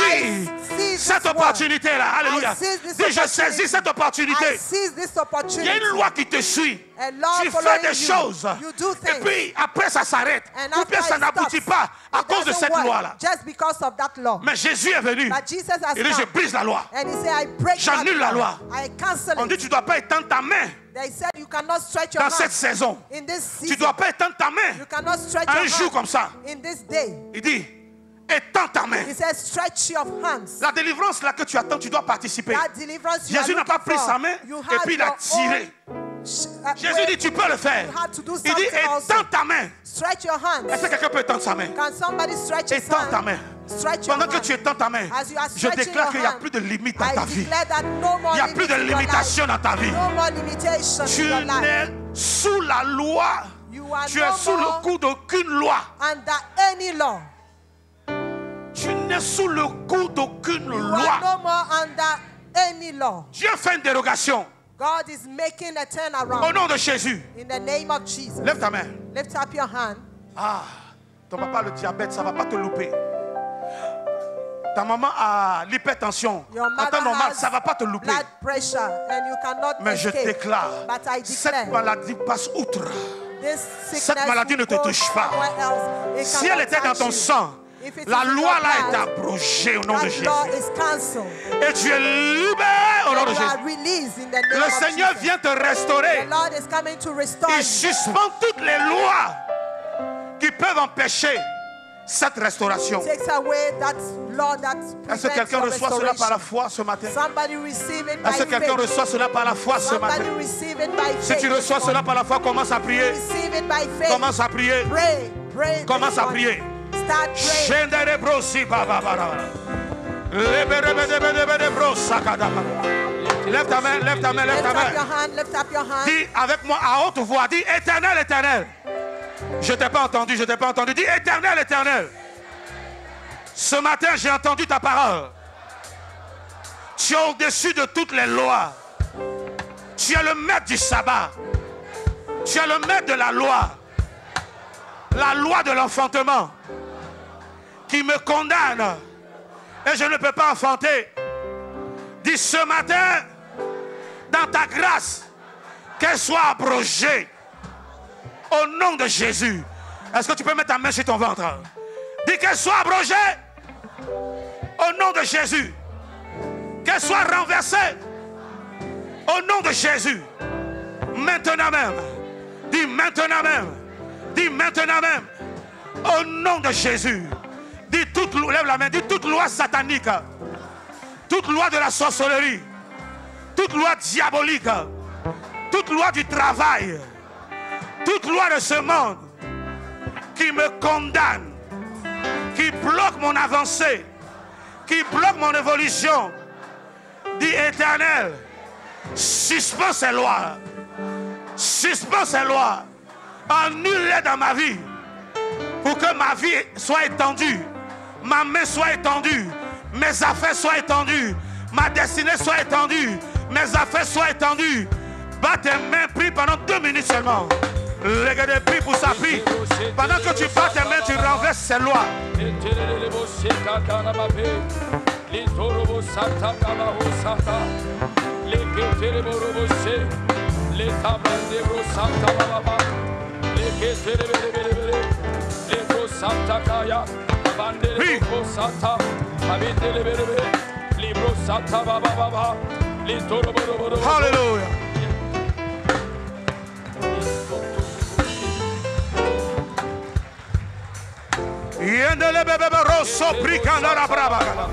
Speaker 3: seize
Speaker 2: cette
Speaker 3: this word.
Speaker 2: opportunité-là. Alléluia.
Speaker 3: I seize this
Speaker 2: Dis je
Speaker 3: opportunity.
Speaker 2: saisis cette
Speaker 3: I
Speaker 2: opportunité.
Speaker 3: seize this
Speaker 2: Il y a
Speaker 3: opportunity.
Speaker 2: une loi qui te suit.
Speaker 3: A law
Speaker 2: Tu fais
Speaker 3: following
Speaker 2: des
Speaker 3: you.
Speaker 2: choses.
Speaker 3: You do
Speaker 2: Et
Speaker 3: things.
Speaker 2: puis après ça s'arrête.
Speaker 3: And
Speaker 2: Ou bien
Speaker 3: after
Speaker 2: ça
Speaker 3: it
Speaker 2: n'aboutit
Speaker 3: stops,
Speaker 2: pas à
Speaker 3: it
Speaker 2: cause de
Speaker 3: doesn't
Speaker 2: cette
Speaker 3: work
Speaker 2: loi-là.
Speaker 3: just because of that law.
Speaker 2: Mais Jésus est venu.
Speaker 3: But Jesus has
Speaker 2: Il dit je
Speaker 3: come.
Speaker 2: brise la loi.
Speaker 3: And he said, I break
Speaker 2: J'annule la
Speaker 3: that
Speaker 2: loi.
Speaker 3: I cancel
Speaker 2: On dit
Speaker 3: it.
Speaker 2: tu ne dois pas étendre ta main
Speaker 3: They said you cannot stretch your
Speaker 2: dans cette
Speaker 3: hand
Speaker 2: saison.
Speaker 3: in this
Speaker 2: Tu ne
Speaker 3: season.
Speaker 2: dois pas étendre ta main
Speaker 3: You cannot stretch
Speaker 2: un
Speaker 3: your
Speaker 2: jour
Speaker 3: hand
Speaker 2: comme ça.
Speaker 3: in this day.
Speaker 2: Il dit étends ta main.
Speaker 3: He says, stretch your hands.
Speaker 2: La délivrance là que tu attends, tu dois participer.
Speaker 3: That deliverance you are
Speaker 2: Jésus n'a pas
Speaker 3: looking
Speaker 2: pris
Speaker 3: for,
Speaker 2: sa main
Speaker 3: you
Speaker 2: et
Speaker 3: had
Speaker 2: puis il a
Speaker 3: your
Speaker 2: tiré. Jésus
Speaker 3: way.
Speaker 2: dit tu peux le faire.
Speaker 3: You had to do
Speaker 2: Il dit
Speaker 3: something also.
Speaker 2: étends ta main.
Speaker 3: Stretch your hands.
Speaker 2: Est-ce que quelqu'un peut étendre sa main?
Speaker 3: Can somebody stretch his
Speaker 2: Étends ta
Speaker 3: hand?
Speaker 2: main.
Speaker 3: Stretch your
Speaker 2: Pendant que
Speaker 3: hand.
Speaker 2: tu étends ta main,
Speaker 3: As you are
Speaker 2: je
Speaker 3: stretching
Speaker 2: déclare
Speaker 3: your
Speaker 2: qu'il n'y a
Speaker 3: hand,
Speaker 2: plus de limite dans
Speaker 3: I
Speaker 2: ta vie.
Speaker 3: declare that no more
Speaker 2: Il n'y a plus de
Speaker 3: limits in your
Speaker 2: limitation
Speaker 3: life.
Speaker 2: dans ta vie.
Speaker 3: No more limitation in
Speaker 2: Tu
Speaker 3: your life.
Speaker 2: n'es sous la loi.
Speaker 3: You are
Speaker 2: Tu
Speaker 3: no
Speaker 2: es sous
Speaker 3: more
Speaker 2: le coup d'aucune loi.
Speaker 3: under any law.
Speaker 2: Tu n'es sous le coup d'aucune
Speaker 3: You
Speaker 2: loi.
Speaker 3: are no more under any law.
Speaker 2: Dieu fait une dérogation.
Speaker 3: God is making a
Speaker 2: Au
Speaker 3: turnaround.
Speaker 2: nom de Jésus.
Speaker 3: In the name of Jesus.
Speaker 2: Lève ta main.
Speaker 3: Lift up your hand.
Speaker 2: Ah, ton papa a le diabète, ça ne va pas te louper. Ta maman a l'hypertension.
Speaker 3: Your
Speaker 2: En
Speaker 3: mother
Speaker 2: temps normal,
Speaker 3: has
Speaker 2: ça ne va pas te louper.
Speaker 3: blood pressure and you cannot
Speaker 2: Mais je
Speaker 3: escape.
Speaker 2: déclare,
Speaker 3: But I
Speaker 2: cette
Speaker 3: declare
Speaker 2: maladie passe outre.
Speaker 3: this sickness
Speaker 2: cette maladie ne te
Speaker 3: will go
Speaker 2: touche pas.
Speaker 3: somewhere else. It
Speaker 2: Si
Speaker 3: cannot
Speaker 2: elle était dans
Speaker 3: touch
Speaker 2: ton
Speaker 3: you.
Speaker 2: sang,
Speaker 3: If it
Speaker 2: la
Speaker 3: is in
Speaker 2: loi
Speaker 3: your
Speaker 2: là est
Speaker 3: blood,
Speaker 2: abrogée au nom de
Speaker 3: that
Speaker 2: Jésus.
Speaker 3: law is cancelled.
Speaker 2: Et tu es libéré au nom de
Speaker 3: You are
Speaker 2: Jésus.
Speaker 3: released in the name
Speaker 2: Le
Speaker 3: of
Speaker 2: Seigneur
Speaker 3: Jesus.
Speaker 2: vient te
Speaker 3: The
Speaker 2: restaurer.
Speaker 3: Lord is coming to restore
Speaker 2: Il
Speaker 3: you.
Speaker 2: suspend toutes les lois qui peuvent empêcher cette restauration.
Speaker 3: Takes away that law that
Speaker 2: Est-ce que
Speaker 3: prevents
Speaker 2: quelqu'un
Speaker 3: your
Speaker 2: reçoit cela par la
Speaker 3: restoration.
Speaker 2: foi ce matin?
Speaker 3: Somebody receive it by
Speaker 2: Est-ce que quelqu'un
Speaker 3: faith.
Speaker 2: reçoit cela par la foi ce matin?
Speaker 3: Somebody receive it by
Speaker 2: Si
Speaker 3: faith.
Speaker 2: tu reçois cela par la foi, commence à prier.
Speaker 3: Receive it by faith.
Speaker 2: Commence à prier.
Speaker 3: Pray, pray.
Speaker 2: Commence
Speaker 3: this
Speaker 2: à
Speaker 3: morning.
Speaker 2: prier.
Speaker 3: Start praying.
Speaker 2: Shendere brosi baba bara. Leberebedebedebede brosakada. Lève ta main, lève ta main, lève
Speaker 3: Lift
Speaker 2: ta
Speaker 3: up your
Speaker 2: main.
Speaker 3: hand, lift up your hand.
Speaker 2: Dis avec moi à haute voix, dis éternel, éternel. Je t'ai pas entendu, je t'ai pas entendu. Dis éternel, éternel. Ce matin, j'ai entendu ta parole. Tu es au-dessus de toutes les lois. Tu es le maître du sabbat. Tu es le maître de la loi de l'enfantement, qui me condamne. Et je ne peux pas enfanter. Dis ce matin, dans ta grâce, qu'elle soit abrogée. Au nom de Jésus. Est-ce que tu peux mettre ta main sur ton ventre? Dis qu'elle soit abrogée. Au nom de Jésus. Qu'elle soit renversée. Au nom de Jésus. Maintenant même. Dis maintenant même. Dis maintenant même. Au nom de Jésus. Dis toute loi, lève la main. Dis toute loi satanique. Toute loi de la sorcellerie. Toute loi diabolique. Toute loi du travail. Toute loi de ce monde qui me condamne, qui bloque mon avancée, qui bloque mon évolution. Dis éternel, suspends ces lois. Suspends ces lois. Annule-les dans ma vie. Pour que ma vie soit étendue. Ma main soit étendue. Mes affaires soient étendues. Ma destinée soit étendue. Mes affaires soient étendues. Bats tes mains, prie pendant 2 minutes seulement. Regardez, prie pour ça, prie. Pendant que tu bats tes mains, tu renverses ces lois. Hallelujah. Yendele bebe rosso bricanda la brava.